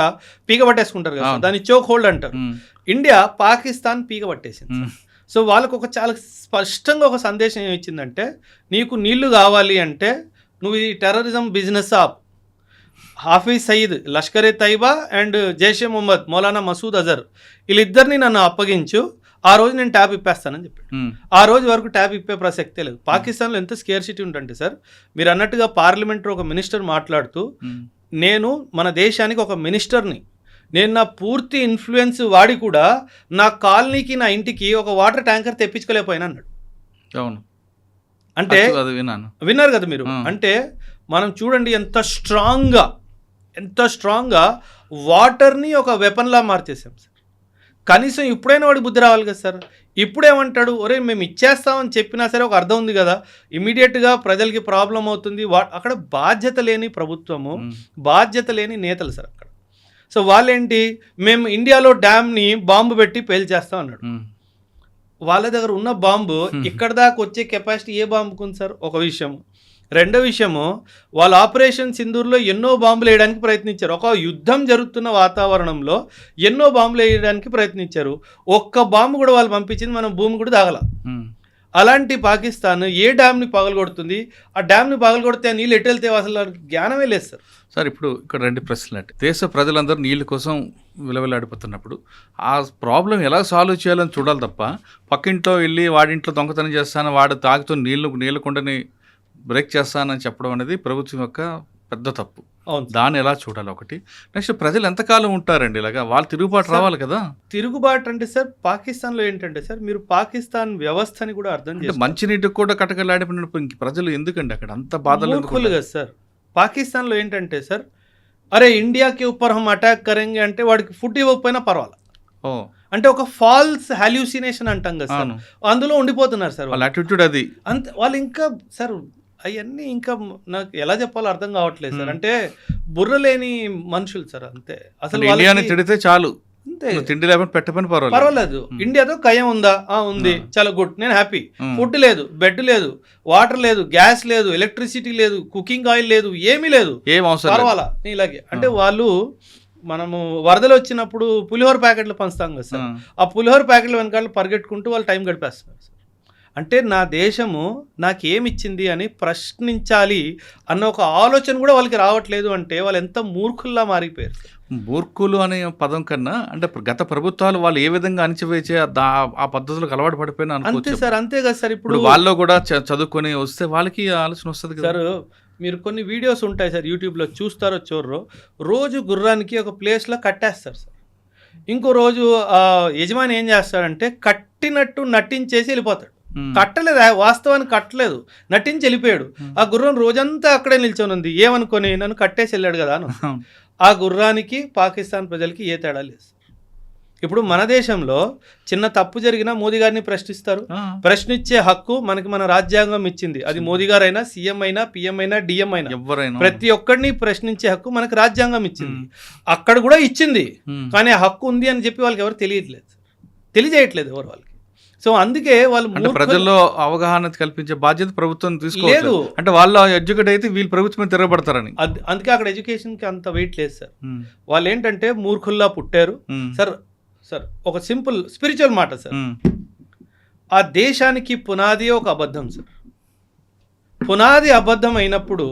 పీక పట్టేసుకుంటారు కదా, దాన్ని చోక్ హోల్డ్ అంటారు. ఇండియా పాకిస్తాన్ పీక పట్టేసింది. సో వాళ్ళకు ఒక చాలా స్పష్టంగా ఒక సందేశం ఏమిచ్చిందంటే, నీకు నీళ్లు కావాలి అంటే నువ్వు ఈ టెర్రరిజం బిజినెస్ ఆప్. హాఫీజ్ సయీద్, లష్కరే తైబా అండ్ జైషే మొహమ్మద్ మౌలానా మసూద్ అజర్ వీళ్ళిద్దరిని నన్ను అప్పగించు, ఆ రోజు నేను ట్యాబ్ ఇప్పేస్తానని చెప్పాడు. ఆ రోజు వరకు ట్యాబ్ ఇప్పే ప్రసక్తే లేదు. పాకిస్తాన్లో ఎంత స్కేర్సిటీ ఉంటుంటే సార్, మీరు అన్నట్టుగా పార్లమెంట్లో ఒక మినిస్టర్ మాట్లాడుతూ నేను మన దేశానికి ఒక మినిస్టర్ని, నేను నా పూర్తి ఇన్ఫ్లుయెన్స్ వాడి కూడా నా కాలనీకి నా ఇంటికి ఒక వాటర్ ట్యాంకర్ తెప్పించుకోలేకపోయినా అన్నాడు. అవును, అంటే అది విన్నారు కదా మీరు. అంటే మనం చూడండి ఎంత స్ట్రాంగ్గా వాటర్ని ఒక వెపన్లా మార్చేసాం సార్. కనీసం ఇప్పుడైనా వాడికి బుద్ధి రావాలి కదా సార్. ఇప్పుడేమంటాడు, ఒరే మేము ఇచ్చేస్తామని చెప్పినా సరే ఒక అర్థం ఉంది కదా, ఇమీడియట్గా ప్రజలకి ప్రాబ్లం అవుతుంది. అక్కడ బాధ్యత లేని ప్రభుత్వము, బాధ్యత లేని నేతలు సార్ అక్కడ. సో వాళ్ళేంటి, మేము ఇండియాలో డ్యామ్ని బాంబు పెట్టి పేల్చేస్తాం అన్నాడు. వాళ్ళ దగ్గర ఉన్న బాంబు ఇక్కడ దాకా వచ్చే కెపాసిటీ ఏ బాంబుకు ఉంది సార్? ఒక విషయం. రెండో విషయము, వాళ్ళు ఆపరేషన్ సింధూర్లో ఎన్నో బాంబులు వేయడానికి ప్రయత్నించారు. ఒక యుద్ధం జరుగుతున్న వాతావరణంలో ఎన్నో బాంబులు వేయడానికి ప్రయత్నించారు. ఒక్క బాంబు కూడా వాళ్ళు పంపించింది మనం భూమి కూడా దాగల. అలాంటి పాకిస్తాన్ ఏ డ్యామ్ని పగలగొడుతుంది? ఆ డ్యామ్ని పగలగొడితే ఆ నీళ్ళు ఎటు వెళ్తే అసలు జ్ఞానమే లేదు సార్. సార్ ఇప్పుడు ఇక్కడ 2 ప్రశ్నలు అంటే, దేశ ప్రజలందరూ నీళ్ళ కోసం విలవిలాడిపోతున్నప్పుడు ఆ ప్రాబ్లం ఎలా సాల్వ్ చేయాలని చూడాలి తప్ప, పక్కింట్లో వెళ్ళి వాడింట్లో దొంగతనం చేస్తాను, వాడు తాగుతూ నీళ్ళు కుండని బ్రేక్ చేస్తానని చెప్పడం అనేది ప్రభుత్వం యొక్క పెద్ద తప్పు. దాన్ని ఎలా చూడాలి ఒకటి. నెక్స్ట్, ప్రజలు ఎంతకాలం ఉంటారండి ఇలాగా? వాళ్ళు తిరుగుబాటు రావాలి కదా. తిరుగుబాటు అంటే సార్ పాకిస్తాన్లో ఏంటంటే సార్, మీరు పాకిస్తాన్ వ్యవస్థని కూడా అర్థం చేయాలి. మంచినీటికి కూడా కటకలాడిపోయినప్పుడు ఇంక ప్రజలు ఎందుకండి అక్కడ అంత బాధలు కదా సార్. పాకిస్తాన్లో ఏంటంటే సార్, అరే ఇండియాకి ఊపర్ హమ్ అటాక్ కరెంగే అంటే వాడికి ఫుడ్ ఇవ్వకపోయినా పర్వాలా. అంటే ఒక ఫాల్స్ హాల్యూసినేషన్ అంటాం కదా సార్, అందులో ఉండిపోతున్నారు సార్ వాళ్ళ యాటిట్యూడ్ అది. అంతే. వాళ్ళు ఇంకా సార్ అవన్నీ ఇంకా నాకు ఎలా చెప్పాలో అర్థం కావట్లేదు సార్. అంటే బుర్ర లేని మనుషులు సార్, అంతే. అసలు ఇండియాని తిడితే చాలు, అంతే. తిండి లేకపోతే పెట్టపని పర్వాలేదు. ఇండియాతో కయం ఉందా? ఉంది, చాలా గుడ్, నేను హ్యాపీ. ఫుడ్ లేదు, బెడ్ లేదు, వాటర్ లేదు, గ్యాస్ లేదు, ఎలక్ట్రిసిటీ లేదు, కుకింగ్ ఆయిల్ లేదు, ఏమీ లేదు, ఏం అవసరం పర్వాలా ఇలాగే. అంటే వాళ్ళు, మనము వరదలు వచ్చినప్పుడు పులిహోర ప్యాకెట్లు పంచుతాం కదా సార్, ఆ పులిహోర ప్యాకెట్లు వెనకాల పరిగెట్టుకుంటూ వాళ్ళు టైం గడిపేస్తున్నారు సార్. అంటే నా దేశము నాకేమిచ్చింది అని ప్రశ్నించాలి అన్న ఒక ఆలోచన కూడా వాళ్ళకి రావట్లేదు. అంటే వాళ్ళు ఎంత మూర్ఖుల్లా మారిపోయారు. మూర్ఖులు అనే పదం కన్నా అంటే గత ప్రభుత్వాలు వాళ్ళు ఏ విధంగా అణచివేసే ఆ పద్ధతులకు అలవాటు పడిపోయినా అంతే సార్. అంతే కదా సార్. ఇప్పుడు వాళ్ళు కూడా చదువుకొని వస్తే వాళ్ళకి ఆలోచన వస్తుంది సార్. మీరు కొన్ని వీడియోస్ ఉంటాయి సార్ యూట్యూబ్లో, చూస్తారో చూడరో, రోజు గుర్రానికి ఒక ప్లేస్లో కట్టేస్తారు సార్. ఇంకో రోజు యజమాని ఏం చేస్తాడంటే కట్టినట్టు నటించేసి వెళ్ళిపోతాడు. కట్టలేదు, వాస్తవానికి కట్టలేదు, నటించి వెళ్ళిపోయాడు. ఆ గుర్రం రోజంతా అక్కడే నిల్చొని ఉంది. ఏమనుకొని నన్ను కట్టేసి వెళ్ళాడు కదా అని. ఆ గుర్రానికి పాకిస్తాన్ ప్రజలకి ఏ తేడా లేదు. ఇప్పుడు మన దేశంలో చిన్న తప్పు జరిగినా మోదీ గారిని ప్రశ్నిస్తారు. ప్రశ్నించే హక్కు మనకి మన రాజ్యాంగం ఇచ్చింది. అది మోదీ గారైనా, సీఎం అయినా, పిఎం అయినా, డిఎం అయినా, ఎవరైనా ప్రతి ఒక్కరిని ప్రశ్నించే హక్కు మనకి రాజ్యాంగం ఇచ్చింది. అక్కడ కూడా ఇచ్చింది, కానీ ఆ హక్కు ఉంది అని చెప్పి వాళ్ళకి ఎవరు తెలియజేయట్లేదు ఎవరు వాళ్ళకి. సో అందుకే వాళ్ళు ప్రజల్లో అవగాహన కల్పించే బాధ్యత ప్రభుత్వం తీసుకోలేదు. అంటే వాళ్ళు ఎడ్యుకేట్ అయితే వీళ్ళు ప్రభుత్వం తిరగబడతారని. అందుకే అక్కడ ఎడ్యుకేషన్కి అంత వెయిట్ లేదు సార్. వాళ్ళు ఏంటంటే మూర్ఖుల్లా పుట్టారు సార్. ఒక సింపుల్ స్పిరిచువల్ మాట సార్, ఆ దేశానికి పునాది ఒక అబద్ధం సార్. పునాది అబద్ధం అయినప్పుడు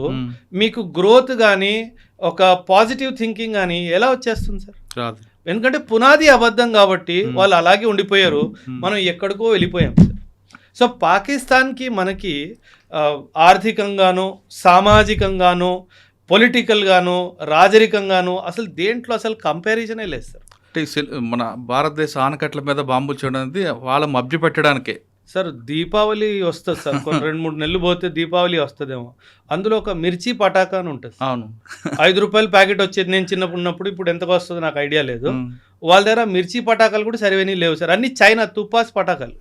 మీకు గ్రోత్ కానీ ఒక పాజిటివ్ థింకింగ్ కానీ ఎలా వచ్చేస్తుంది సార్? ఎందుకంటే పునాది అబద్ధం కాబట్టి వాళ్ళు అలాగే ఉండిపోయారు, మనం ఎక్కడికో వెళ్ళిపోయాం సార్. సో పాకిస్తాన్కి మనకి ఆర్థికంగానో, సామాజికంగానో, పొలిటికల్గానో, రాజరికంగానో అసలు దేంట్లో అసలు కంపారిజనే లేదు సార్. మన భారతదేశ ఆనకట్ల మీద బాంబులు చేయడం అనేది వాళ్ళ మభ్య పెట్టడానికే సార్. దీపావళి వస్తుంది సార్, కొన్ని 2-3 నెలలు పోతే దీపావళి వస్తుందేమో. అందులో ఒక మిర్చి పటాకా అని ఉంటుంది. అవును, 5 రూపాయల ప్యాకెట్ వచ్చేది నేను చిన్నప్పుడు ఉన్నప్పుడు. ఇప్పుడు ఎంతకు వస్తుందో నాకు ఐడియా లేదు. వాళ్ళ దగ్గర మిర్చి పటాకాలు కూడా సరివేనీ లేవు సార్, అన్ని చైనా తుపాస్ పటాకాలు.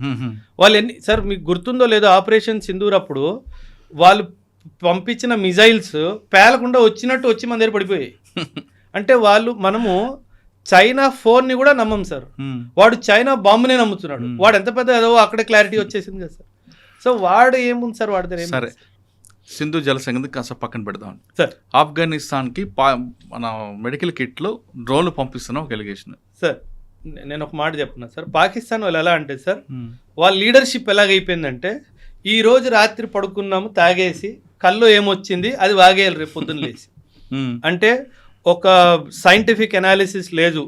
వాళ్ళు సార్ మీకు గుర్తుందో లేదో, ఆపరేషన్ సింధూర్ అప్పుడు వాళ్ళు పంపించిన మిజైల్స్ పేలకుండా వచ్చినట్టు వచ్చి మన దగ్గర పడిపోయాయి. అంటే మనము చైనా ఫోన్ని కూడా నమ్మం సార్, వాడు చైనా బాంబునే నమ్ముతున్నాడు. వాడు ఎంత పెద్ద ఏదో అక్కడే క్లారిటీ వచ్చేసింది కదా సార్. సో వాడు ఏముంది సార్ వాడి దగ్గర. సరే, సింధు జల సంగతి కాస్త పక్కన పెడదాం సార్. ఆఫ్ఘనిస్తాన్కి మన మెడికల్ కిట్లు డ్రోన్లు పంపిస్తున్నాం ఒక ఎలిగేషన్ సార్. నేను ఒక మాట చెప్తున్నా సార్, పాకిస్తాన్ వాళ్ళు ఎలా అంటే సార్, వాళ్ళ లీడర్షిప్ ఎలాగైపోయిందంటే, ఈ రోజు రాత్రి పడుకున్నాము తాగేసి కళ్ళు ఏమొచ్చింది అది వాగేయాలి రేపు పొద్దున్న లేచి. అంటే ఒక సైంటిఫిక్ అనాలిసిస్ లేదు,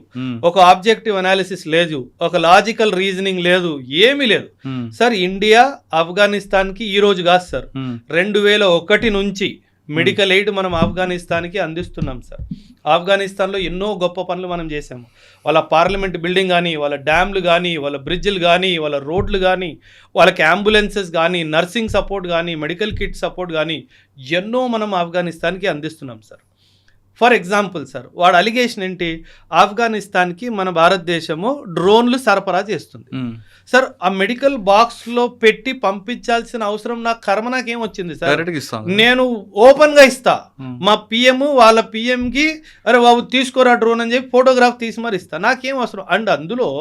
ఒక ఆబ్జెక్టివ్ అనాలిసిస్ లేదు, ఒక లాజికల్ రీజనింగ్ లేదు, ఏమీ లేదు సార్. ఇండియా ఆఫ్ఘనిస్తాన్కి ఈ రోజు కాదు సార్, 2001 నుంచి మెడికల్ ఎయిడ్ మనం ఆఫ్ఘనిస్తాన్కి అందిస్తున్నాం సార్. ఆఫ్ఘనిస్తాన్లో ఎన్నో గొప్ప పనులు మనం చేసాము. వాళ్ళ పార్లమెంట్ బిల్డింగ్ కానీ, వాళ్ళ డ్యామ్లు కానీ, వాళ్ళ బ్రిడ్జ్లు కానీ, వాళ్ళ రోడ్లు కానీ, వాళ్ళకి అంబులెన్సెస్ కానీ, నర్సింగ్ సపోర్ట్ కానీ, మెడికల్ కిట్ సపోర్ట్ కానీ ఎన్నో మనం ఆఫ్ఘనిస్తాన్కి అందిస్తున్నాం సార్. ఫర్ ఎగ్జాంపుల్ సార్, వాడు అలిగేషన్ ఏంటి, ఆఫ్ఘనిస్తాన్కి మన భారతదేశము డ్రోన్లు సరఫరా చేస్తుంది సార్. ఆ మెడికల్ బాక్స్లో పెట్టి పంపించాల్సిన అవసరం నాకేం వచ్చింది సార్? నేను ఓపెన్గా ఇస్తా, మా పిఎం వాళ్ళ పిఎంకి అరే బాబు తీసుకోరా డ్రోన్ అని చెప్పి ఫోటోగ్రాఫ్ తీసి మరి ఇస్తా, నాకేం అవసరం. అండ్ అందులో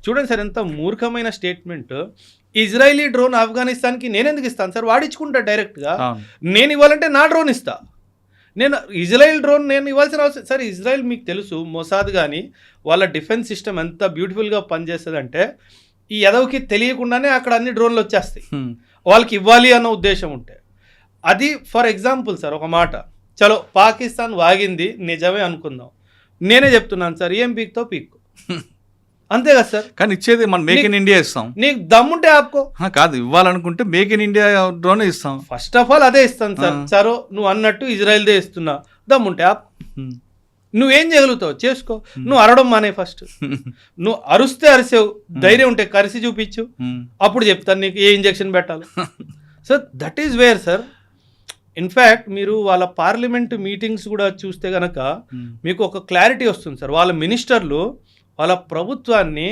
చూడండి సార్ ఎంత మూర్ఖమైన స్టేట్మెంట్. ఇజ్రాయిలీ డ్రోన్ ఆఫ్ఘనిస్తాన్కి నేను ఎందుకు ఇస్తాను సార్? వాడించుకుంటా డైరెక్ట్గా. నేను ఇవ్వాలంటే నా డ్రోన్ ఇస్తా. నేను ఇజ్రాయెల్ డ్రోన్ నేను ఇవ్వాల్సిన అవసరం సార్. ఇజ్రాయెల్ మీకు తెలుసు, మొసాద్ కానీ వాళ్ళ డిఫెన్స్ సిస్టమ్ ఎంత బ్యూటిఫుల్గా పనిచేస్తుంది అంటే ఈ ఎదవకి తెలియకుండానే అక్కడ అన్ని డ్రోన్లు వచ్చేస్తాయి వాళ్ళకి ఇవ్వాలి అన్న ఉద్దేశం ఉంటే. అది ఫర్ ఎగ్జాంపుల్ సార్ ఒక మాట. చలో పాకిస్తాన్ వాగింది నిజమే అనుకుందాం, నేనే చెప్తున్నాను సార్, ఏం పీక్తో పీక్కు అంతే కదా సార్. కానీ ఇచ్చేది మనం మేక్ ఇన్ ఇండియా ఇస్తాం. నీకు దమ్ముంటే ఆపుకో. కాదు, ఇవ్వాలనుకుంటే మేక్ ఇన్ ఇండియా డ్రోన్ ఇస్తాం. ఫస్ట్ ఆఫ్ ఆల్ అదే ఇస్తాను సార్. సరో నువ్వు అన్నట్టు ఇజ్రాయెల్దే ఇస్తున్నా, దమ్ముంటే ఆపు. నువ్వేం చేయగలుగుతావు చేసుకో. నువ్వు అరవడం మానే ఫస్ట్. నువ్వు అరుస్తే అరిసావు, ధైర్యం ఉంటే కరిసి చూపించు, అప్పుడు చెప్తాను నీకు ఏ ఇంజెక్షన్ పెట్టాలి. So that is where sir. In fact మీరు వాళ్ళ పార్లమెంట్ మీటింగ్స్ కూడా చూస్తే కనుక మీకు ఒక క్లారిటీ వస్తుంది సార్. వాళ్ళ మినిస్టర్లు వాళ్ళ ప్రభుత్వాన్ని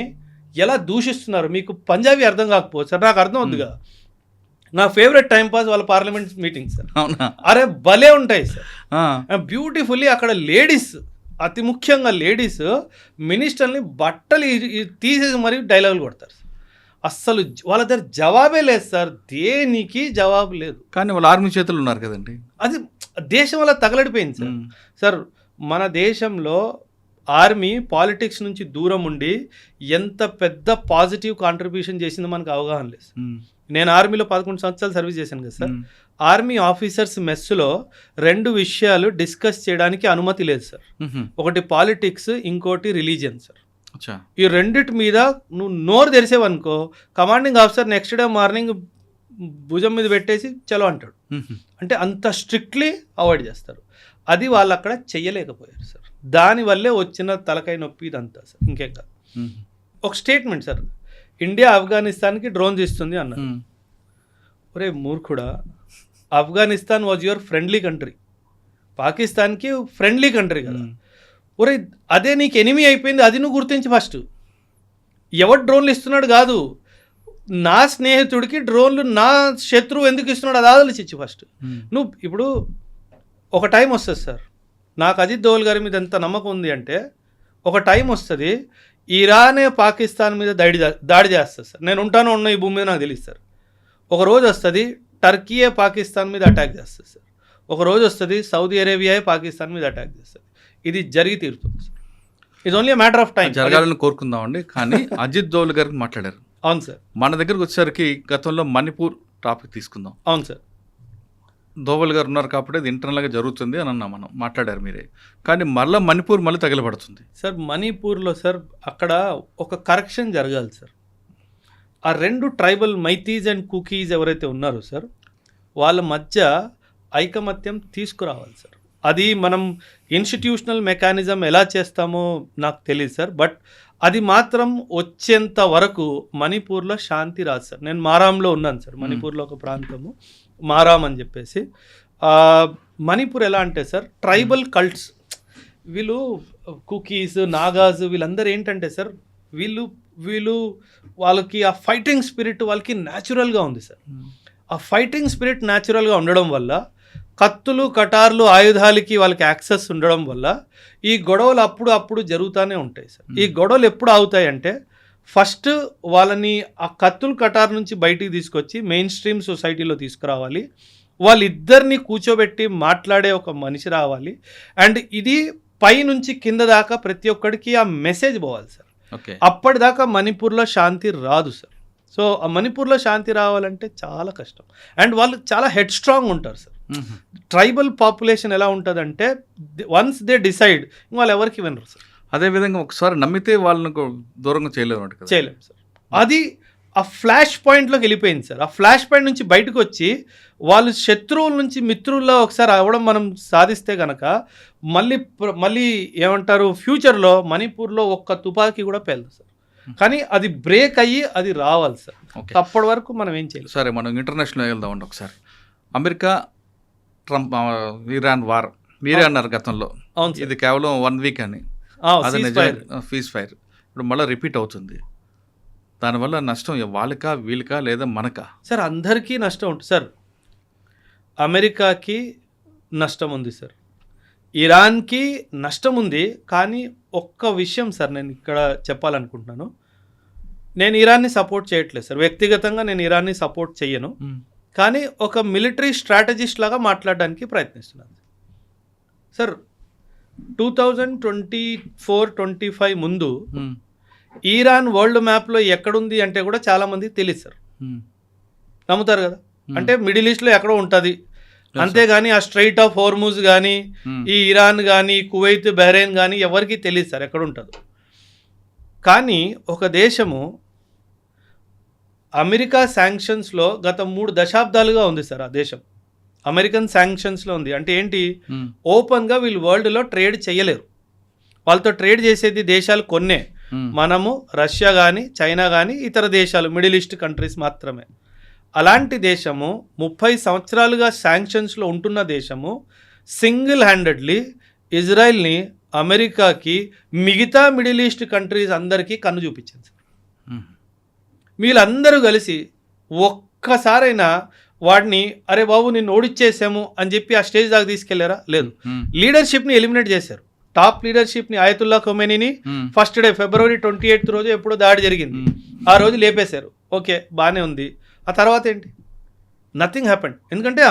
ఎలా దూషిస్తున్నారు. మీకు పంజాబీ అర్థం కాకపోవచ్చు సార్, నాకు అర్థం అవుతుందిగా. నా ఫేవరెట్ టైం పాస్ వాళ్ళ పార్లమెంట్ మీటింగ్ సార్. అరే భలే ఉంటాయి సార్, బ్యూటిఫుల్లీ. అక్కడ లేడీస్, అతి ముఖ్యంగా లేడీస్ మినిస్టర్ని బట్టలు తీసేసి మరీ డైలాగులు కొడతారు. అస్సలు వాళ్ళ దగ్గర జవాబే లేదు సార్, దేనికి జవాబు లేదు. కానీ వాళ్ళ ఆర్మీ చేతులు ఉన్నారు కదండి. అది దేశం వల్ల తగలడిపోయింది సార్. సార్ మన దేశంలో ఆర్మీ పాలిటిక్స్ నుంచి దూరం ఉండి ఎంత పెద్ద పాజిటివ్ కాంట్రిబ్యూషన్ చేసిందో మనకు అవగాహన లేదు. నేను ఆర్మీలో 11 సంవత్సరాలు సర్వీస్ చేశాను కదా సార్. ఆర్మీ ఆఫీసర్స్ మెస్సులో 2 విషయాలు డిస్కస్ చేయడానికి అనుమతి లేదు సార్. ఒకటి పాలిటిక్స్, ఇంకోటి రిలీజియన్ సార్. ఈ రెండిటి మీద నువ్వు నోరు తెరిసేవనుకో, commanding officer next day morning భుజం మీద పెట్టేసి చలో అంటాడు. అంటే అంత స్ట్రిక్ట్లీ అవాయిడ్ చేస్తారు. అది వాళ్ళు అక్కడ చెయ్యలేకపోయారు సార్. దానివల్లే వచ్చిన తలకాయ నొప్పి ఇదంతా సార్, ఇంకేం కాదు. ఒక స్టేట్మెంట్ సార్, ఇండియా ఆఫ్ఘనిస్తాన్కి డ్రోన్స్ ఇస్తుంది అన్నారు. ఒరే మూర్ఖుడా, Afghanistan was your friendly country, పాకిస్తాన్కి ఫ్రెండ్లీ కంట్రీ కదా. ఒరే అదే నీకు ఎనిమీ అయిపోయింది, అది నువ్వు గుర్తించి ఫస్ట్. ఎవరు డ్రోన్లు ఇస్తున్నాడు కాదు, నా స్నేహితుడికి డ్రోన్లు నా శత్రువు ఎందుకు ఇస్తున్నాడు అది ఆలోచించి ఫస్ట్. నువ్వు ఇప్పుడు ఒక టైం వస్తుంది సార్, నాకు అజిత్ దోవల్ గారి మీద ఎంత నమ్మకం ఉంది అంటే ఒక టైం వస్తుంది ఇరానే పాకిస్తాన్ మీద దాడి చేస్తుంది సార్. నేను ఉంటానో ఉన్న ఈ భూమి మీద నాకు తెలియదు సార్. ఒక రోజు వస్తుంది టర్కీయే పాకిస్తాన్ మీద అటాక్ చేస్తుంది సార్. ఒక రోజు వస్తుంది సౌదీ అరేబియాయే పాకిస్తాన్ మీద అటాక్ చేస్తుంది. ఇది జరిగి తీరుతుంది sir. It's only matter of time. జరగాలని కోరుకుందామండి. కానీ అజిత్ దోవల్ గారికి మాట్లాడారు. అవును సార్. మన దగ్గరకు వచ్చేసరికి గతంలో మణిపూర్ టాపిక్ తీసుకుందాం. అవును సార్. దోవల్ గారు ఉన్నారు కాబట్టి అది ఇంటర్నల్గా జరుగుతుంది అని అన్నా, మనం మాట్లాడారు మీరే. కానీ మళ్ళీ మణిపూర్ మళ్ళీ తగలబడుతుంది సార్. మణిపూర్లో సార్ అక్కడ ఒక కరెక్షన్ జరగాలి సార్. ఆ 2 ట్రైబల్ మైతీస్ అండ్ కుకీస్ ఎవరైతే ఉన్నారో సార్, వాళ్ళ మధ్య ఐకమత్యం తీసుకురావాలి సార్. అది మనం ఇన్స్టిట్యూషనల్ మెకానిజం ఎలా చేస్తామో నాకు తెలియదు సార్. బట్ అది మాత్రం వచ్చేంత వరకు మణిపూర్లో శాంతి రాదు సార్. నేను మారాంలో ఉన్నాను సార్, మణిపూర్లో ఒక ప్రాంతము మారాం అని చెప్పేసి. మణిపూర్ ఎలా అంటే సార్ ట్రైబల్ కల్ట్స్, వీళ్ళు కుకీస్, నాగాస్, వీళ్ళందరూ ఏంటంటే సార్ వీళ్ళు వాళ్ళకి ఆ ఫైటింగ్ స్పిరిట్ వాళ్ళకి న్యాచురల్గా ఉంది సార్. ఆ ఫైటింగ్ స్పిరిట్ న్యాచురల్గా ఉండడం వల్ల, కత్తులు కటార్లు ఆయుధాలకి వాళ్ళకి యాక్సెస్ ఉండడం వల్ల ఈ గొడవలు అప్పుడు జరుగుతూనే ఉంటాయి సార్. ఈ గొడవలు ఎప్పుడు అవుతాయి అంటే ఫస్ట్ వాళ్ళని ఆ కత్తులు కటార్ నుంచి బయటికి తీసుకొచ్చి మెయిన్ స్ట్రీమ్ సొసైటీలో తీసుకురావాలి. వాళ్ళిద్దరిని కూర్చోబెట్టి మాట్లాడే ఒక మనిషి రావాలి. అండ్ ఇది పై నుంచి కింద దాకా ప్రతి ఒక్కడికి ఆ మెసేజ్ పోవాలి సార్. అప్పటిదాకా మణిపూర్లో శాంతి రాదు సార్. సో ఆ మణిపూర్లో శాంతి రావాలంటే చాలా కష్టం. అండ్ వాళ్ళు చాలా హెడ్ స్ట్రాంగ్ ఉంటారు సార్. ట్రైబల్ పాపులేషన్ ఎలా ఉంటుందంటే వన్స్ దే డిసైడ్ వాళ్ళు ఎవరికి వినరు సార్. అదేవిధంగా ఒకసారి నమ్మితే వాళ్ళని దూరంగా చేయలేరు కదా. చేయలేము సార్. అది ఆ ఫ్లాష్ పాయింట్లోకి వెళ్ళిపోయింది సార్. ఆ ఫ్లాష్ పాయింట్ నుంచి బయటకు వచ్చి వాళ్ళు శత్రువుల నుంచి మిత్రుల్లో ఒకసారి అవ్వడం మనం సాధిస్తే కనుక మళ్ళీ ఏమంటారు ఫ్యూచర్లో మణిపూర్లో ఒక్క తుపాకీ కూడా పేలదు సార్. కానీ అది బ్రేక్ అయ్యి అది రావాలి సార్. అప్పటి వరకు మనం ఏం చేయాలి. సరే, మనం ఇంటర్నేషనల్ వెళ్దామండి ఒకసారి. అమెరికా ట్రంప్ ఇరాన్ వార్ మీరే అన్నారు గతంలో. అవును, ఇది కేవలం 1 వీక్ అని. ఫీజ్ ఫైర్ ఇప్పుడు మళ్ళీ రిపీట్ అవుతుంది. దానివల్ల నష్టం వాళ్ళకా వీళ్ళకా లేదా మనకా? సార్ అందరికీ నష్టం ఉంటుంది సార్. అమెరికాకి నష్టం ఉంది సార్, ఇరాన్కి నష్టం ఉంది. కానీ ఒక్క విషయం సార్ నేను ఇక్కడ చెప్పాలనుకుంటున్నాను. నేను ఇరాన్ని సపోర్ట్ చేయట్లేదు సార్, వ్యక్తిగతంగా నేను ఇరాన్ని సపోర్ట్ చేయను. కానీ ఒక మిలిటరీ స్ట్రాటజిస్ట్ లాగా మాట్లాడడానికి ప్రయత్నిస్తున్నాను సార్. 2024-25 ముందు ఇరాన్ వరల్డ్ మ్యాప్లో ఎక్కడుంది అంటే కూడా చాలామందికి తెలియదు సార్. నమ్ముతారు కదా? అంటే మిడిల్ ఈస్ట్లో ఎక్కడో ఉంటుంది, అంతేగాని ఆ స్ట్రైట్ ఆఫ్ హోర్ముజ్ కానీ ఈ ఇరాన్ కానీ కువైత్ బహ్రెయిన్ కానీ ఎవరికి తెలియదు సార్ ఎక్కడ ఉంటుందో. కానీ ఒక దేశము అమెరికా శాంక్షన్స్లో గత 3 దశాబ్దాలుగా ఉంది సార్. ఆ దేశం అమెరికన్ శాంక్షన్స్లో ఉంది. అంటే ఏంటి, ఓపెన్గా వీళ్ళు వరల్డ్లో ట్రేడ్ చేయలేరు. వాళ్ళతో ట్రేడ్ చేసేది దేశాలు కొన్నే, మనము రష్యా కానీ చైనా కానీ ఇతర దేశాలు మిడిల్ ఈస్ట్ కంట్రీస్ మాత్రమే. అలాంటి దేశము 30 సంవత్సరాలుగా శాంక్షన్స్లో ఉంటున్న దేశము సింగిల్ హ్యాండెడ్లీ ఇజ్రాయెల్ని అమెరికాకి మిగతా మిడిల్ ఈస్ట్ కంట్రీస్ అందరికీ కన్ను చూపించింది సార్. వీళ్ళందరూ కలిసి ఒక్కసారైనా వాడిని అరే బాబు నిన్ను ఓడిచ్చేసాము అని చెప్పి ఆ స్టేజ్ దాకా తీసుకెళ్లారా? లేదు. లీడర్షిప్ని ఎలిమినేట్ చేశారు. టాప్ లీడర్షిప్ని ఆయతుల్లా ఖొమైనీని ఫస్ట్ డే February 28 రోజు ఎప్పుడో దాడి జరిగింది, ఆ రోజు లేపేశారు. ఓకే, బాగానే ఉంది. ఆ తర్వాత ఏంటి? Nothing happened. ఎందుకంటే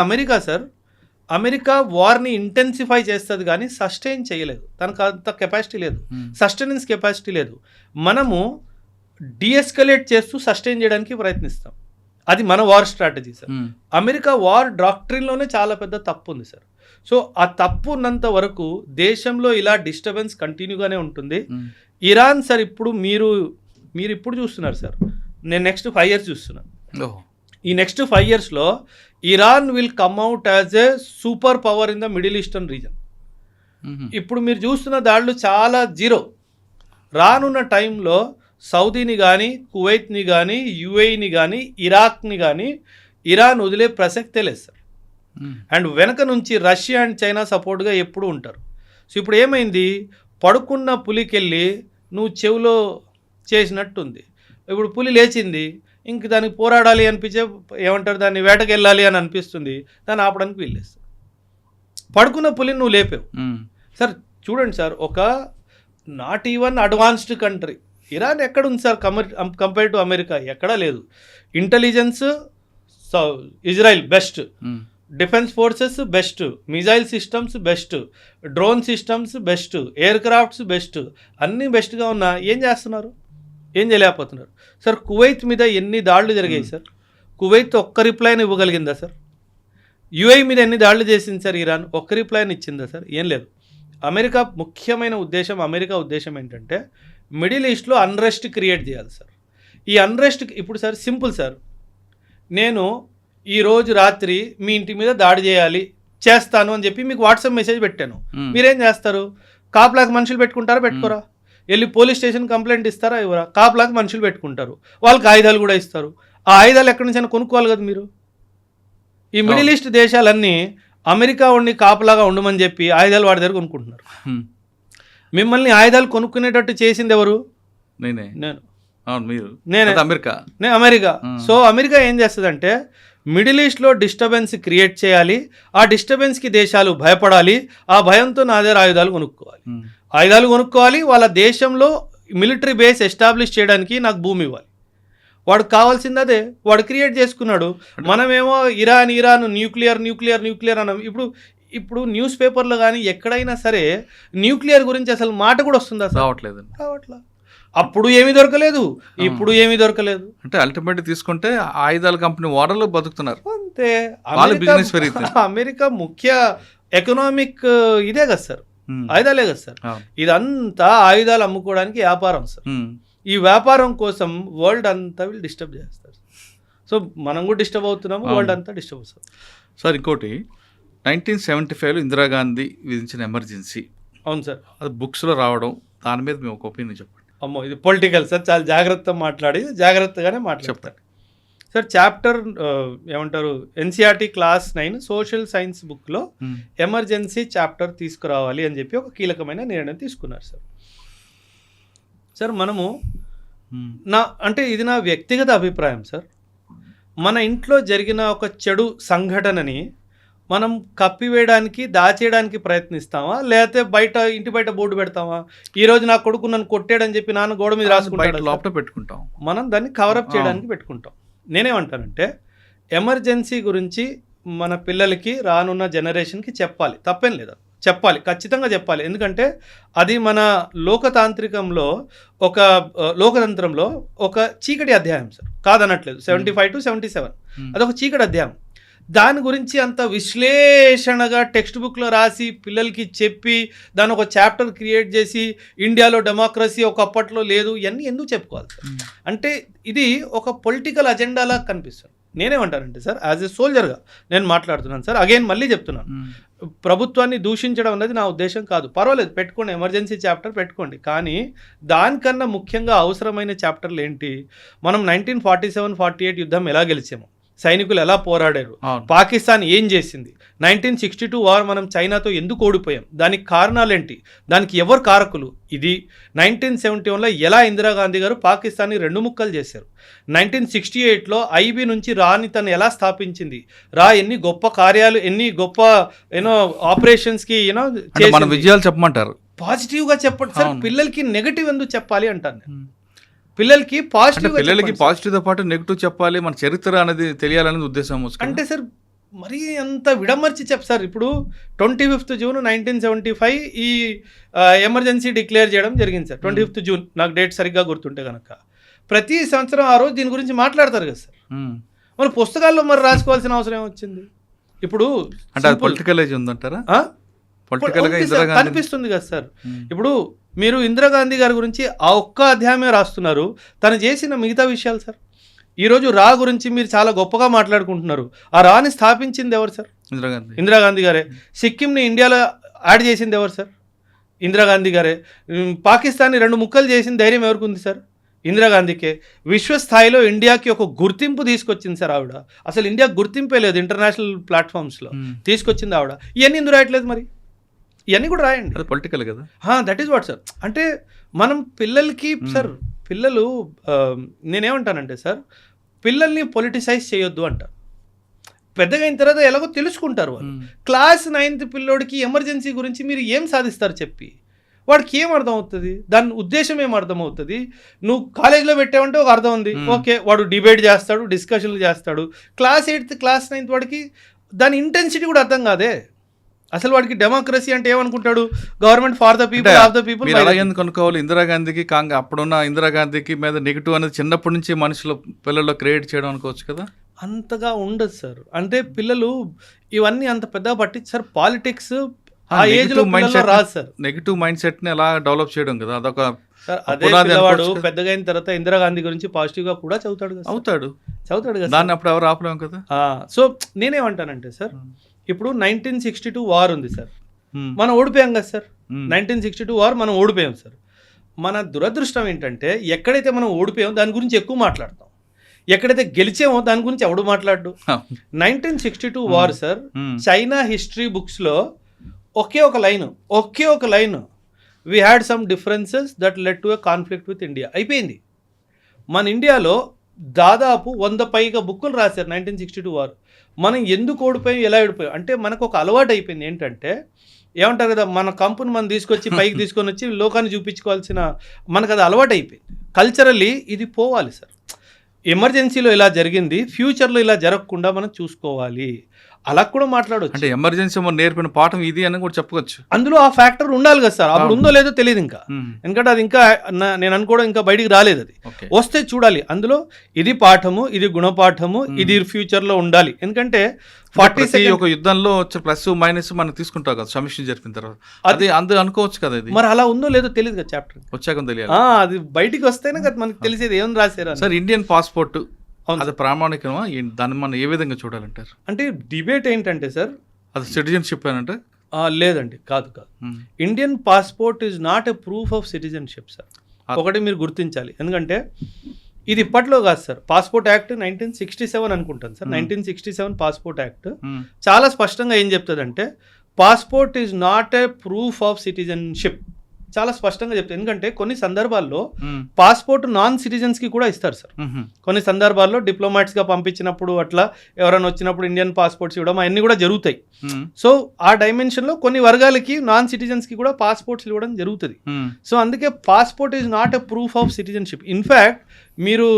అమెరికా వార్ని ఇంటెన్సిఫై చేస్తుంది కానీ సస్టైన్ చేయలేదు. తనకు అంత కెపాసిటీ లేదు, సస్టైనెన్స్ కెపాసిటీ లేదు. మనము డీఎస్కలేట్ చేస్తూ సస్టైన్ చేయడానికి ప్రయత్నిస్తాం. అది మన war strategy sir. America war డాక్ట్రిన్లోనే చాలా పెద్ద తప్పు ఉంది సార్. సో ఆ తప్పు ఉన్నంత వరకు దేశంలో ఇలా డిస్టర్బెన్స్ కంటిన్యూగానే ఉంటుంది. ఇరాన్ సార్ ఇప్పుడు మీరు ఇప్పుడు చూస్తున్నారు సార్, నేను నెక్స్ట్ 5 years చూస్తున్నాను. ఈ నెక్స్ట్ 5 yearsలో Iran will come out as a super power in the middle eastern region. ఇప్పుడు మీరు చూస్తున్న దాడులు చాలా జీరో. రానున్న టైంలో సౌదీని కానీ కువైత్ని కానీ యుఏఈని కానీ ఇరాక్ని కానీ ఇరాన్ వదిలే ప్రసక్తే లేదు సార్. అండ్ వెనక నుంచి రష్యా అండ్ చైనా సపోర్ట్గా ఎప్పుడు ఉంటారు. సో ఇప్పుడు ఏమైంది, పడుకున్న పులికెళ్ళి నువ్వు చెవిలో చేసినట్టుంది. ఇప్పుడు పులి లేచింది, ఇంక దానికి పోరాడాలి అనిపించే ఏమంటారు దాన్ని వేటకెళ్ళాలి అని అనిపిస్తుంది, దాన్ని ఆపడానికి వీల్లేదు. పడుకున్న పులిని నువ్వు లేపావు సార్. చూడండి సార్, ఒక not even advanced country Iran ఎక్కడుంది సార్ కంపేర్ టు అమెరికా? ఎక్కడా లేదు. Intelligence Israel best, defence forces best, missile systems best, drone systems best, air crafts best, అన్నీ బెస్ట్గా ఉన్నా ఏం చేస్తున్నారు? ఏం చేయలేకపోతున్నారు సార్. కువైత్ మీద ఎన్ని దాడులు జరిగాయి సార్? కువైత్ ఒక్క రిప్లైని ఇవ్వగలిగిందా సార్? యుఏఈ మీద ఎన్ని దాడులు చేసింది సార్ ఇరాన్? ఒక్క రిప్లైని ఇచ్చిందా సార్? ఏం లేదు. అమెరికా అమెరికా ఉద్దేశం ఏంటంటే మిడిల్ ఈస్ట్లో అన్రెస్ట్ క్రియేట్ చేయాలి సార్. ఈ అన్రెస్ట్ ఇప్పుడు సార్ సింపుల్ సార్, నేను ఈరోజు రాత్రి మీ ఇంటి మీద దాడి చేస్తాను అని చెప్పి మీకు వాట్సాప్ మెసేజ్ పెట్టాను. మీరేం చేస్తారు? కాపలాకి మనుషులు పెట్టుకుంటారా పెట్టుకోరా? వెళ్ళి పోలీస్ స్టేషన్ కంప్లైంట్ ఇస్తారా ఇవ్వరా? కాపలాకి మనుషులు పెట్టుకుంటారు, వాళ్ళకి ఆయుధాలు కూడా ఇస్తారు. ఆ ఆయుధాలు ఎక్కడి నుంచి అయినా కొనుక్కోవాలి కదా మీరు. ఈ మిడిల్ ఈస్ట్ దేశాలన్నీ అమెరికా ఉండి కాపలాగా ఉండమని చెప్పి ఆయుధాలు వాడి దగ్గర కొనుక్కుంటున్నారు. మిమ్మల్ని ఆయుధాలు కొనుక్కునేటట్టు చేసింది ఎవరు? నేను అమెరికా. సో అమెరికా ఏం చేస్తుందంటే మిడిల్ ఈస్ట్లో డిస్టర్బెన్స్ క్రియేట్ చేయాలి, ఆ డిస్టర్బెన్స్కి దేశాలు భయపడాలి, ఆ భయంతో నా దగ్గర ఆయుధాలు కొనుక్కోవాలి, వాళ్ళ దేశంలో మిలిటరీ బేస్ ఎస్టాబ్లిష్ చేయడానికి నాకు భూమి ఇవ్వాలి. వాడు కావాల్సింది అదే, వాడు క్రియేట్ చేసుకున్నాడు. మనమేమో ఇరాన్ న్యూక్లియర్ అన్నాం. ఇప్పుడు న్యూస్ పేపర్లో కానీ ఎక్కడైనా సరే న్యూక్లియర్ గురించి అసలు మాట కూడా వస్తుందా? రావట్లేదు. అప్పుడు ఏమీ దొరకలేదు, ఇప్పుడు ఏమీ దొరకలేదు. అంటే అల్టిమేట్ తీసుకుంటే ఆయుధాల కంపెనీ ఓనర్లు బతుకుతున్నారు, అంతే. వాళ్ళ బిజినెస్ పెరుగుతుంది. అమెరికా ముఖ్య ఎకనామిక్ ఇదే కదా సార్, ఆయుధాలే కదా సార్. ఇదంతా ఆయుధాలు అమ్ముకోవడానికి వ్యాపారం సార్. ఈ వ్యాపారం కోసం వరల్డ్ అంతా వీళ్ళు డిస్టర్బ్ చేస్తారు. సో మనం కూడా డిస్టర్బ్ అవుతున్నాము, వరల్డ్ అంతా డిస్టర్బ్ అవుతుంది సార్. ఇంకోటి 1975లో ఇందిరాగాంధీ విధించిన ఎమర్జెన్సీ, అవును సార్, అది బుక్స్లో రావడం, దాని మీద మేము ఒక ఒపీనియన్ చెప్పండి. అమ్మో ఇది పొలిటికల్ సార్, చాలా జాగ్రత్తగా మాట్లాడి జాగ్రత్తగానే మాట్లాడతారు సార్. చాప్టర్ ఏమంటారు, ఎన్సీఆర్టీ క్లాస్ 9 సోషల్ సైన్స్ బుక్లో ఎమర్జెన్సీ చాప్టర్ తీసుకురావాలి అని చెప్పి ఒక కీలకమైన నిర్ణయం తీసుకున్నారు సార్. సార్ మనము అంటే ఇది నా వ్యక్తిగత అభిప్రాయం సార్. మన ఇంట్లో జరిగిన ఒక చెడు సంఘటనని మనం కప్పివేయడానికి, దాచేయడానికి ప్రయత్నిస్తామా, లేకపోతే ఇంటి బయట బోర్డు పెడతామా? ఈ రోజు నా కొడుకు నన్ను కొట్టాడని చెప్పి నాన్న గోడ మీద రాసుకుంటాడు, లోపల పెట్టుకుంటాం, మనం దాన్ని కవరప్ చేయడానికి పెట్టుకుంటాం. నేనేమంటానంటే ఎమర్జెన్సీ గురించి మన పిల్లలకి, రానున్న జనరేషన్కి చెప్పాలి, తప్పేం లేదా, చెప్పాలి, ఖచ్చితంగా చెప్పాలి. ఎందుకంటే అది మన లోకతంత్రంలో ఒక చీకటి అధ్యాయం సార్, కాదనట్లేదు. 75 to 77 అదొక చీకటి అధ్యాయం. దాని గురించి అంత విశ్లేషణగా టెక్స్ట్ బుక్లో రాసి పిల్లలకి చెప్పి దాని ఒక చాప్టర్ క్రియేట్ చేసి ఇండియాలో డెమోక్రసీ ఒకప్పట్లో లేదు, ఇవన్నీ ఎందుకు చెప్పుకోవాలి సార్? అంటే ఇది ఒక పొలిటికల్ అజెండాలా కనిపిస్తుంది. నేనేమంటానంటే సార్, యాజ్ ఎ సోల్జర్గా నేను మాట్లాడుతున్నాను సార్. అగైన్ మళ్ళీ చెప్తున్నాను, ప్రభుత్వాన్ని దూషించడం అనేది నా ఉద్దేశం కాదు. పర్వాలేదు, పెట్టుకోండి, ఎమర్జెన్సీ చాప్టర్ పెట్టుకోండి. కానీ దానికన్నా ముఖ్యంగా అవసరమైన చాప్టర్లు ఏంటి? మనం 1947-48 యుద్ధం ఎలా గెలిచాము, సైనికులు ఎలా పోరాడారు, పాకిస్తాన్ ఏం చేసింది, 1962 వార్ మనం చైనాతో ఎందుకు ఓడిపోయాం, దానికి కారణాలేంటి, దానికి ఎవరు కారకులు, ఇది 1971లో ఎలా ఇందిరాగాంధీ గారు పాకిస్తాన్ని 2 ముక్కలు చేశారు, 1968లో ఐబీ నుంచి రాని తను ఎలా స్థాపించింది, ఎన్ని గొప్ప కార్యాలు, ఎన్ని గొప్ప ఆపరేషన్స్కి మన విజయాలు చెప్పమంటారు. పాజిటివ్గా చెప్పండి సార్. పిల్లలకి నెగటివ్ ఎందుకు చెప్పాలి అంటాను నేను. పిల్లలకి పాజిటివ్తో పాటు నెగిటివ్ చెప్పాలి, మన చరిత్ర అనేది తెలియాలనేది ఉద్దేశం. అంటే సార్ మరీ అంత విడమర్చి సార్. ఇప్పుడు 25th జూన్ 1975 ఈ ఎమర్జెన్సీ డిక్లేర్ చేయడం జరిగింది సార్. 25th జూన్, నాకు డేట్ సరిగ్గా గుర్తుంటే కనుక ప్రతి సంవత్సరం ఆ రోజు దీని గురించి మాట్లాడతారు కదా సార్. మరి పుస్తకాల్లో మరి రాసుకోవాల్సిన అవసరం ఏమొచ్చింది? ఇప్పుడు పొలిటికల్ ఏజ్ ఉందంటారా? కనిపిస్తుంది కదా సార్. ఇప్పుడు మీరు ఇందిరాగాంధీ గారి గురించి ఆ ఒక్క అధ్యాయమే రాస్తున్నారు, తను చేసిన మిగతా విషయాలు సార్. ఈరోజు గురించి మీరు చాలా గొప్పగా మాట్లాడుకుంటున్నారు. ఆ రాని స్థాపించింది ఎవరు సార్? ఇందిరాగాంధీ గారే. సిక్కింని ఇండియాలో యాడ్ చేసింది ఎవరు సార్? ఇందిరాగాంధీ గారే. పాకిస్తాన్ని 2 ముక్కలు చేసిన ధైర్యం ఎవరికి ఉంది సార్? ఇందిరాగాంధీకే. విశ్వస్థాయిలో ఇండియాకి ఒక గుర్తింపు తీసుకొచ్చింది సార్ ఆవిడ. అసలు ఇండియా గుర్తింపే లేదు ఇంటర్నేషనల్ ప్లాట్ఫామ్స్లో, తీసుకొచ్చింది ఆవిడ. ఇవన్నీ ఎందుకు రాయట్లేదు మరి? ఇవన్నీ కూడా రాయండి. అది పొలిటికల్ కదా. That is what sir. అంటే మనం పిల్లలకి సార్, పిల్లలు నేనేమంటానంటే సార్, పిల్లల్ని పొలిటిసైజ్ చేయొద్దు అంటారు. పెద్దగా అయిన తర్వాత ఎలాగో తెలుసుకుంటారు వాళ్ళు. క్లాస్ 9th పిల్లోడికి ఎమర్జెన్సీ గురించి మీరు ఏం సాధిస్తారు చెప్పి? వాడికి ఏం అర్థం అవుతుంది? దాని ఉద్దేశం ఏం అర్థం అవుతుంది? నువ్వు కాలేజీలో పెట్టావంటే ఒక అర్థం ఉంది, ఓకే, వాడు డిబేట్ చేస్తాడు, డిస్కషన్లు చేస్తాడు. క్లాస్ 8th క్లాస్ 9th వాడికి దాని ఇంటెన్సిటీ కూడా అర్థం కాదే. అసలు వాడికి డెమోక్రసీ అంటే ఏమనుకుంటాడు? Government for the people, of the people. ఎందుకు అనుకోవాలి? ఇందిరాగాంధీకి అప్పుడున్న ఇందిరాగాంధీకి మీద నెగిటివ్ అనేది చిన్నప్పటి నుంచి మనుషుల పిల్లల్లో క్రియేట్ చేయడం అనుకోవచ్చు కదా. అంతగా ఉండదు సార్. అంటే పిల్లలు ఇవన్నీ అంత పెద్దగా పట్టించి సార్. పాలిటిక్స్ ఆ ఏజ్ లో రాదు సార్. నెగిటివ్ మైండ్ సెట్ ని ఎలా డెవలప్ చేయడం కదా, అదొక సార్. అదే పిల్లవాడు పెద్దగా అయిన తర్వాత ఇందిరాగాంధీ గురించి పాజిటివ్ గా కూడా చదువుతాడు కదా. దాన్ని అప్పుడు ఎవరు ఆపలేము కదా. సో నేనేమంటానంటే సార్, ఇప్పుడు 1962 వార్ ఉంది సార్, మనం ఓడిపోయాం కదా సార్. 1962 వార్ మనం ఓడిపోయాం సార్. మన దురదృష్టం ఏంటంటే ఎక్కడైతే మనం ఓడిపోయామో దాని గురించి ఎక్కువ మాట్లాడతాం, ఎక్కడైతే గెలిచామో దాని గురించి ఎవడు మాట్లాడు. 1962 వార్ సార్, చైనా హిస్టరీ బుక్స్లో ఒకే ఒక line, we had some differences that led to a conflict with India, అయిపోయింది. మన ఇండియాలో దాదాపు 100 పైగా బుక్కులు రాశారు 1962 వారు. మనం ఎందుకు ఓడిపోయాం, ఎలా ఓడిపోయాం అంటే మనకు ఒక అలవాటు అయిపోయింది. ఏంటంటే ఏమంటారు కదా, మన కంపును మనం తీసుకొచ్చి పైకి తీసుకొని వచ్చి లోకాన్ని చూపించుకోవాల్సిన మనకు అది అలవాటు అయిపోయింది. కల్చరల్లీ ఇది పోవాలి సార్. ఎమర్జెన్సీలో ఇలా జరిగింది, ఫ్యూచర్లో ఇలా జరగకుండా మనం చూసుకోవాలి. అలా కూడా మాట్లాడవచ్చు. అంటే ఎమర్జెన్సీ నేర్పిన పాఠం ఇది అని కూడా చెప్పవచ్చు. అందులో ఆ ఫ్యాక్టర్ ఉండాలి కదా సార్, అప్పుడు ఉందో లేదో తెలియదు ఇంకా. ఎందుకంటే అది ఇంకా నేను అనుకోవడం ఇంకా బయటికి రాలేదు, అది వస్తే చూడాలి. అందులో ఇది పాఠము, ఇది గుణపాఠము, ఇది ఫ్యూచర్ లో ఉండాలి. ఎందుకంటే 40 ఒక యుద్ధంలో వచ్చే ప్లస్ మైనస్ మనం తీసుకుంటాం కదా సమీక్ష జరిపిన తర్వాత, అది అందు అనుకోవచ్చు కదా. ఇది మరి అలా ఉందో లేదో తెలియదు కదా, చాప్టర్ వచ్చాక తెలియాలి. అది బయటికి వస్తేనే కదా మనకి తెలిసేది ఏం రాశారు. సార్ ఇండియన్ పాస్పోర్ట్ అది ప్రామాణికమా, దాన్ని మనం ఏ విధంగా చూడాలంటారు? అంటే డిబేట్ ఏంటంటే సార్, అది సిటిజన్షిప్ అని అంటే లేదండి, కాదు. Indian passport is not a proof of citizenship sir. ఒకటి మీరు గుర్తించాలి, ఎందుకంటే ఇది ఇప్పట్లో కాదు సార్. పాస్పోర్ట్ యాక్ట్ 1967 అనుకుంటాను సార్. 1967 పాస్పోర్ట్ యాక్ట్ చాలా స్పష్టంగా ఏం చెప్తుందంటే passport is not a proof of citizenship, చాలా స్పష్టంగా చెప్తారు. ఎందుకంటే కొన్ని సందర్భాల్లో పాస్పోర్ట్ నాన్ సిటిజన్స్ కి కూడా ఇస్తారు సార్. కొన్ని సందర్భాల్లో డిప్లొమాట్స్ గా పంపించినప్పుడు, అట్లా ఎవరైనా వచ్చినప్పుడు ఇండియన్ పాస్పోర్ట్స్ ఇవ్వడం అవన్నీ కూడా జరుగుతాయి. సో ఆ డైమెన్షన్ లో కొన్ని వర్గాలకి నాన్ సిటిజన్స్ కి కూడా పాస్పోర్ట్స్ ఇవ్వడం జరుగుతుంది. సో అందుకే passport is not a proof of citizenship. In fact మీరు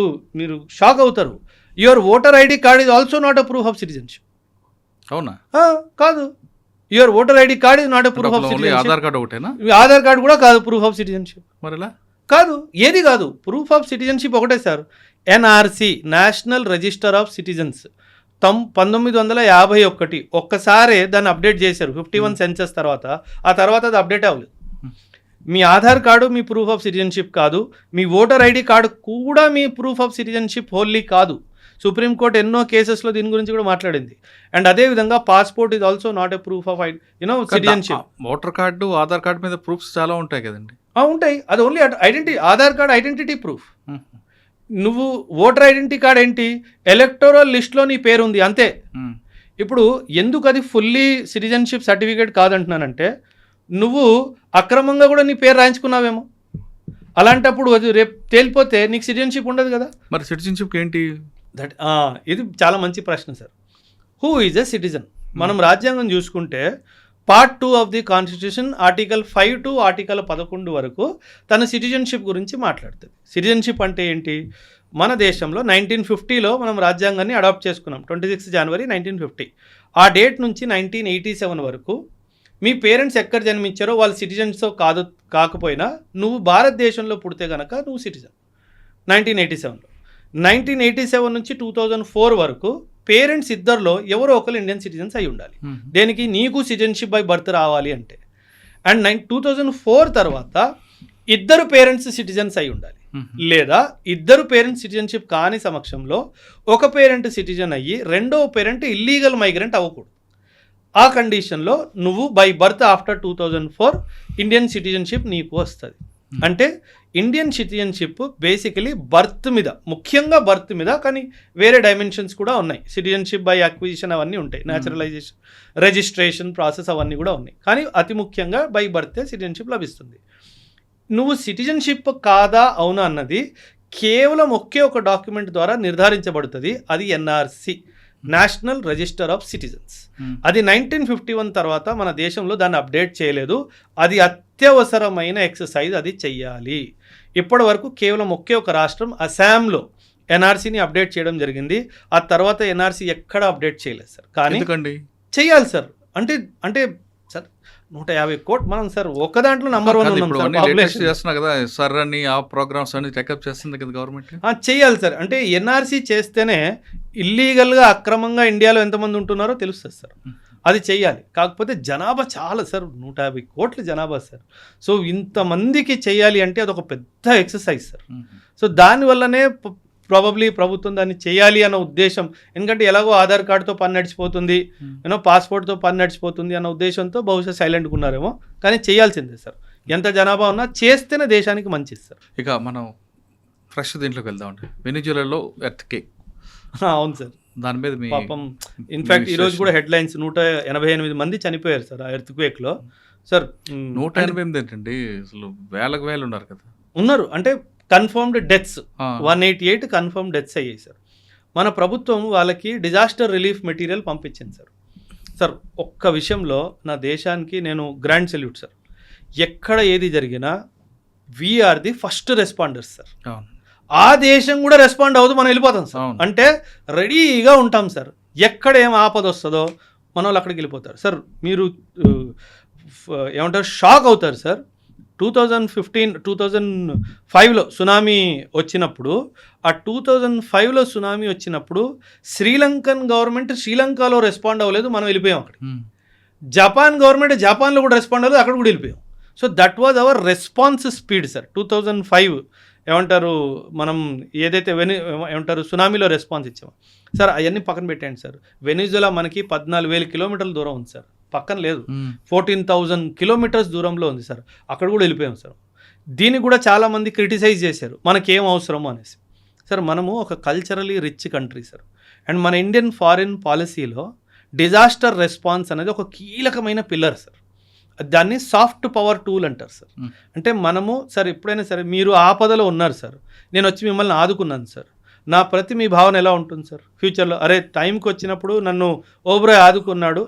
షాక్ అవుతారు, your voter ID card is also not a proof of citizenship. అవునా? కాదు, your voter ID card is not a proof of citizenship. Aadhaar card ఒకటేనా? Aadhaar card కూడా కాదు proof of citizenship. మరిలా కాదు, ఏది కాదు. ప్రూఫ్ ఆఫ్ సిటిజన్షిప్ ఒకటే sir, NRC, national register of citizens 1951. ఒక్కసారే దాన్ని అప్డేట్ చేశారు 51 సెన్సస్ తర్వాత. ఆ తర్వాత అది అప్డేట్ అవ్వలేదు. మీ ఆధార్ కార్డు మీ ప్రూఫ్ ఆఫ్ సిటిజన్షిప్ కాదు, మీ ఓటర్ ఐడి కార్డు కూడా మీ ప్రూఫ్ ఆఫ్ సిటిజన్షిప్ హోల్లీ కాదు. సుప్రీంకోర్టు ఎన్నో కేసెస్లో దీని గురించి కూడా మాట్లాడింది. అండ్ అదే విధంగా passport is also not a proof of citizenship. Voter card, Aadhaar card మీద ప్రూఫ్స్ చాలా ఉంటాయి కదండి. ఉంటాయి, అది only identity. Aadhaar card identity proof. నువ్వు ఓటర్ ఐడెంటిటీ కార్డ్ ఏంటి, ఎలక్టోరల్ లిస్ట్లో నీ పేరు ఉంది అంతే. ఇప్పుడు ఎందుకు అది ఫుల్లీ సిటిజన్షిప్ సర్టిఫికేట్ కాదంటున్నానంటే, నువ్వు అక్రమంగా కూడా నీ పేరు రాయించుకున్నావేమో, అలాంటప్పుడు అది రేపు తేలిపోతే నీకు సిటిజన్షిప్ ఉండదు కదా. మరి సిటిజన్షిప్ ఏంటి? ఇది చాలా మంచి ప్రశ్న sir. Who is a citizen? మనం రాజ్యాంగం చూసుకుంటే part 2 of the constitution article 5 to article 11 వరకు తన సిటిజన్షిప్ గురించి మాట్లాడుతుంది. సిటిజన్షిప్ అంటే ఏంటి? మన దేశంలో 1950లో మనం రాజ్యాంగాన్ని అడాప్ట్ చేసుకున్నాం, 26 జనవరి 1950. ఆ డేట్ నుంచి 1987 వరకు మీ పేరెంట్స్ ఎక్కడ జన్మించారో వాళ్ళు సిటిజన్స్ కాకపోయినా నువ్వు భారతదేశంలో పుడితే కనుక నువ్వు సిటిజన్. 1987లో 1987 నుంచి 2004 వరకు పేరెంట్స్ ఇద్దరిలో ఎవరో ఒకరు ఇండియన్ సిటిజన్స్ అయి ఉండాలి. దేనికి? నీకు సిటిజన్షిప్ బై బర్త్ రావాలి అంటే. అండ్ 2004 తర్వాత ఇద్దరు పేరెంట్స్ సిటిజన్స్ అయి ఉండాలి. లేదా ఇద్దరు పేరెంట్స్ సిటిజన్షిప్ కాని సమక్షంలో ఒక పేరెంట్ సిటిజన్ అయ్యి రెండవ పేరెంట్ ఇల్లీగల్ మైగ్రెంట్ అవ్వకూడదు. ఆ కండిషన్లో నువ్వు by birth after 2004 Indian citizenship నీకు వస్తుంది. అంటే ఇండియన్ సిటిజన్షిప్ బేసికలీ బర్త్ మీద, ముఖ్యంగా బర్త్ మీద, కానీ వేరే డైమెన్షన్స్ కూడా ఉన్నాయి. సిటిజన్షిప్ బై అక్విజిషన్ అవన్నీ ఉంటాయి, న్యాచురలైజేషన్, రిజిస్ట్రేషన్ ప్రాసెస్ అవన్నీ కూడా ఉన్నాయి. కానీ అతి ముఖ్యంగా బై బర్తే సిటిజన్షిప్ లభిస్తుంది. నువ్వు సిటిజన్షిప్ కాదా అవునా అన్నది కేవలం ఒకే ఒక డాక్యుమెంట్ ద్వారా నిర్ధారించబడుతుంది. అది NRC, national register of citizens. అది 1951 తర్వాత మన దేశంలో దాన్ని అప్డేట్ చేయలేదు. అది అత్యవసరమైన ఎక్సర్సైజ్, అది చెయ్యాలి. ఇప్పటి వరకు కేవలం ఒకే ఒక రాష్ట్రం అస్సాంలో ఎన్ఆర్సీని అప్డేట్ చేయడం జరిగింది. ఆ తర్వాత ఎన్ఆర్సీ ఎక్కడ అప్డేట్ చేయలేదు సార్. కానీ చెయ్యాలి సార్. అంటే సార్ 150 కోట్లు మనం సార్ ఒక దాంట్లో నంబర్ 1 చెయ్యాలి సార్. అంటే ఎన్ఆర్సీ చేస్తేనే ఇల్లీగల్గా అక్రమంగా ఇండియాలో ఎంతమంది ఉంటున్నారో తెలుస్తుంది సార్. అది చెయ్యాలి. కాకపోతే జనాభా చాలా సార్, 150 కోట్ల జనాభా సార్. సో ఇంతమందికి చెయ్యాలి అంటే అదొక పెద్ద ఎక్సర్సైజ్ సార్. సో దానివల్లనే ప్రాబబ్లీ ప్రభుత్వం దాన్ని చేయాలి అన్న ఉద్దేశం. ఎందుకంటే ఎలాగో ఆధార్ కార్డుతో పని నడిచిపోతుంది, పాస్పోర్ట్తో పని నడిచిపోతుంది అన్న ఉద్దేశంతో బహుశా సైలెంట్గా ఉన్నారేమో. కానీ చేయాల్సిందే సార్. ఎంత జనాభా ఉన్నా చేస్తేనే దేశానికి మంచిది సార్. ఇక మనం ఫ్రెష్ దీంట్లోకి వెళ్దామండి. వెనిజులాలో ఎర్త్క్వేక్. అవును సార్. దాని మీద పాపం ఇన్ఫ్యాక్ట్ ఈరోజు కూడా హెడ్లైన్స్ 188 మంది చనిపోయారు సార్ ఆ ఎర్త్క్వేక్లో. సార్ 188 ఏంటండి, అసలు వేలకు వేలు ఉన్నారు కదా. ఉన్నారు అంటే కన్ఫర్మ్డ్ డెత్స్ 188 కన్ఫర్మ్ డెత్స్ అయ్యాయి సార్. మన ప్రభుత్వం వాళ్ళకి డిజాస్టర్ రిలీఫ్ మెటీరియల్ పంపించింది సార్. సార్ ఒక్క విషయంలో నా దేశానికి నేను గ్రాండ్ సెల్యూట్ సార్. ఎక్కడ ఏది జరిగినా we are the first responders sir. ఆ దేశం కూడా రెస్పాండ్ అవుతూ మనం వెళ్ళిపోతాం సార్. అంటే రెడీగా ఉంటాం సార్. ఎక్కడ ఏం ఆపద వస్తుందో మన వాళ్ళు అక్కడికి వెళ్ళిపోతారు. సార్ మీరు ఏమంటారు, షాక్ అవుతారు సార్. 2005లో సునామీ వచ్చినప్పుడు, ఆ 2005లో సునామీ వచ్చినప్పుడు శ్రీలంకన్ గవర్నమెంట్ శ్రీలంకలో రెస్పాండ్ అవ్వలేదు, మనం వెళ్ళిపోయాం అక్కడ. జపాన్ గవర్నమెంట్ జపాన్లో కూడా రెస్పాండ్ అవ్వలేదు, అక్కడ కూడా వెళ్ళిపోయాం. So that was our response speed sir. 2005 ఏమంటారు, మనం ఏదైతే ఏమంటారు సునామీలో రెస్పాన్స్ ఇచ్చామో సార్, అవన్నీ పక్కన పెట్టండి సార్. వెనిజులా మనకి 14,000 కిలోమీటర్ల దూరం ఉంది సార్, పక్కన లేదు. 14,000 కిలోమీటర్స్ దూరంలో ఉంది సార్, అక్కడ కూడా వెళ్ళిపోయాం సార్. దీన్ని కూడా చాలామంది క్రిటిసైజ్ చేశారు, మనకేం అవసరమో అనేసి. సార్ మనము ఒక culturally rich country sir, and మన ఇండియన్ ఫారిన్ పాలసీలో డిజాస్టర్ రెస్పాన్స్ అనేది ఒక కీలకమైన పిల్లర్ సార్. దాన్ని సాఫ్ట్ పవర్ టూల్ అంటారు సార్. అంటే మనము సార్ ఎప్పుడైనా సరే మీరు ఆపదలో ఉన్నారు సార్, నేను వచ్చి మిమ్మల్ని ఆదుకున్నాను సార్, నా ప్రతి మీ భావన ఎలా ఉంటుంది సార్ ఫ్యూచర్లో? అరే టైంకి వచ్చినప్పుడు నన్ను ఓబ్రాయ్ ఆదుకున్నాడు,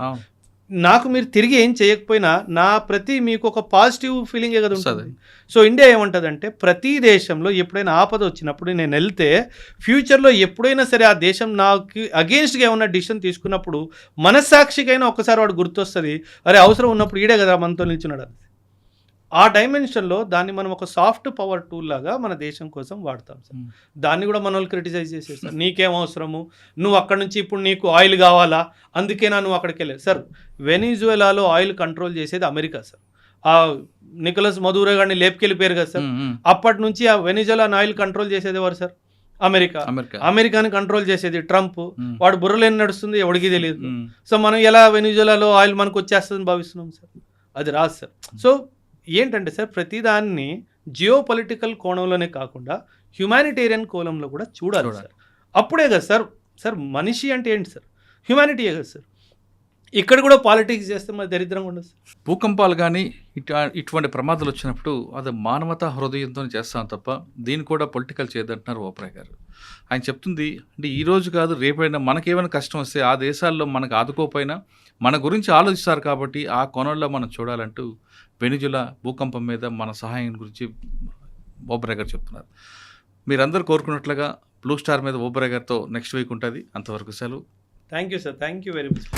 నాకు మీరు తిరిగి ఏం చేయకపోయినా నా ప్రతి మీకు ఒక పాజిటివ్ ఫీలింగే కదా ఉంటుంది. సో ఇండియా ఏమంటుందంటే, ప్రతి దేశంలో ఎప్పుడైనా ఆపద వచ్చినప్పుడు నేను వెళ్తే ఫ్యూచర్లో ఎప్పుడైనా సరే ఆ దేశం నాకు అగెయిన్స్ట్గా ఏమన్నా డిసిషన్ తీసుకున్నప్పుడు మనస్సాక్షికైనా ఒక్కసారి వాడు గుర్తొస్తుంది, అరే అవసరం ఉన్నప్పుడు ఈడే కదా మనతో నిల్చున్నాడు అని. ఆ డైమెన్షన్లో దాన్ని మనం ఒక సాఫ్ట్ పవర్ టూల్ లాగా మన దేశం కోసం వాడతాం సార్. దాన్ని కూడా మన వాళ్ళు క్రిటిసైజ్ చేసేస్తారు, నీకేం అవసరము, నువ్వు అక్కడ నుంచి ఇప్పుడు నీకు ఆయిల్ కావాలా అందుకేనా నువ్వు అక్కడికి వెళ్ళావు. సార్ వెనిజులాలో ఆయిల్ కంట్రోల్ చేసేది అమెరికా సార్. ఆ నికోలస్ మదూరో గారిని లేపుకెళ్ళిపోయారు కదా సార్, అప్పటి నుంచి ఆ వెనిజులాను ఆయిల్ కంట్రోల్ చేసేది ఎవరు సార్? అమెరికాని కంట్రోల్ చేసేది ట్రంప్. వాడు బుర్రలేని నడుస్తుంది, ఎవడికి తెలియదు. సో మనం ఎలా వెనిజులాలో ఆయిల్ మనకు వచ్చేస్తుందని భావిస్తున్నాం సార్? అది రాదు సార్. సో ఏంటంటే సార్, ప్రతిదాన్ని జియో పొలిటికల్ కోణంలోనే కాకుండా హ్యుమానిటేరియన్ కోణంలో కూడా చూడాలి సార్. అప్పుడే కదా సార్, సార్ మనిషి అంటే ఏంటి సార్? హ్యుమానిటీయే కదా సార్. ఇక్కడ కూడా పాలిటిక్స్ చేస్తే మరి దరిద్రంగా ఉండదు సార్. భూకంపాలు కానీ ఇటువంటి ప్రమాదాలు వచ్చినప్పుడు అది మానవతా హృదయంతో చేస్తాం తప్ప దీన్ని కూడా పొలిటికల్ చేయదంటున్నారు ఓబ్రాయ్ గారు. ఆయన చెప్తుంది అంటే ఈ రోజు కాదు రేపైనా మనకేమైనా కష్టం వస్తే ఆ దేశాల్లో మనకు ఆదుకోపోయినా మన గురించి ఆలోచిస్తారు కాబట్టి ఆ కోణంలో మనం చూడాలంటూ వెనిజులా భూకంపం మీద మన సహాయం గురించి ఓబ్రాయ్ గారు చెప్తున్నారు. మీరందరూ కోరుకున్నట్లుగా బ్లూ స్టార్ మీద ఓబ్రాయ్ గారితో నెక్స్ట్ వీక్ ఉంటుంది. అంతవరకు సెలవు. Thank you sir, thank you very much.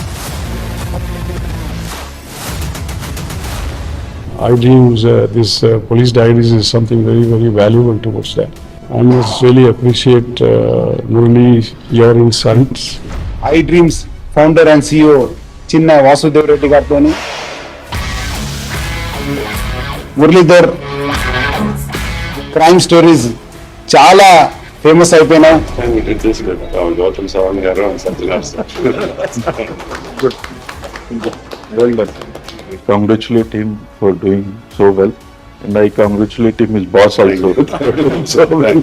I dreams, this police diaries is something very, very valuable towards that. I must really appreciate Murali, your insights. I dreams founder and CEO చిన్న వాసుదేవ్ రెడ్డి గారితో Muralidhar crime stories చాలా famous అయిపోయినాయి. Gautam Savan garu and Satyanar sir. Well done. I congratulate him for doing so well, and I congratulate him his boss also. So well.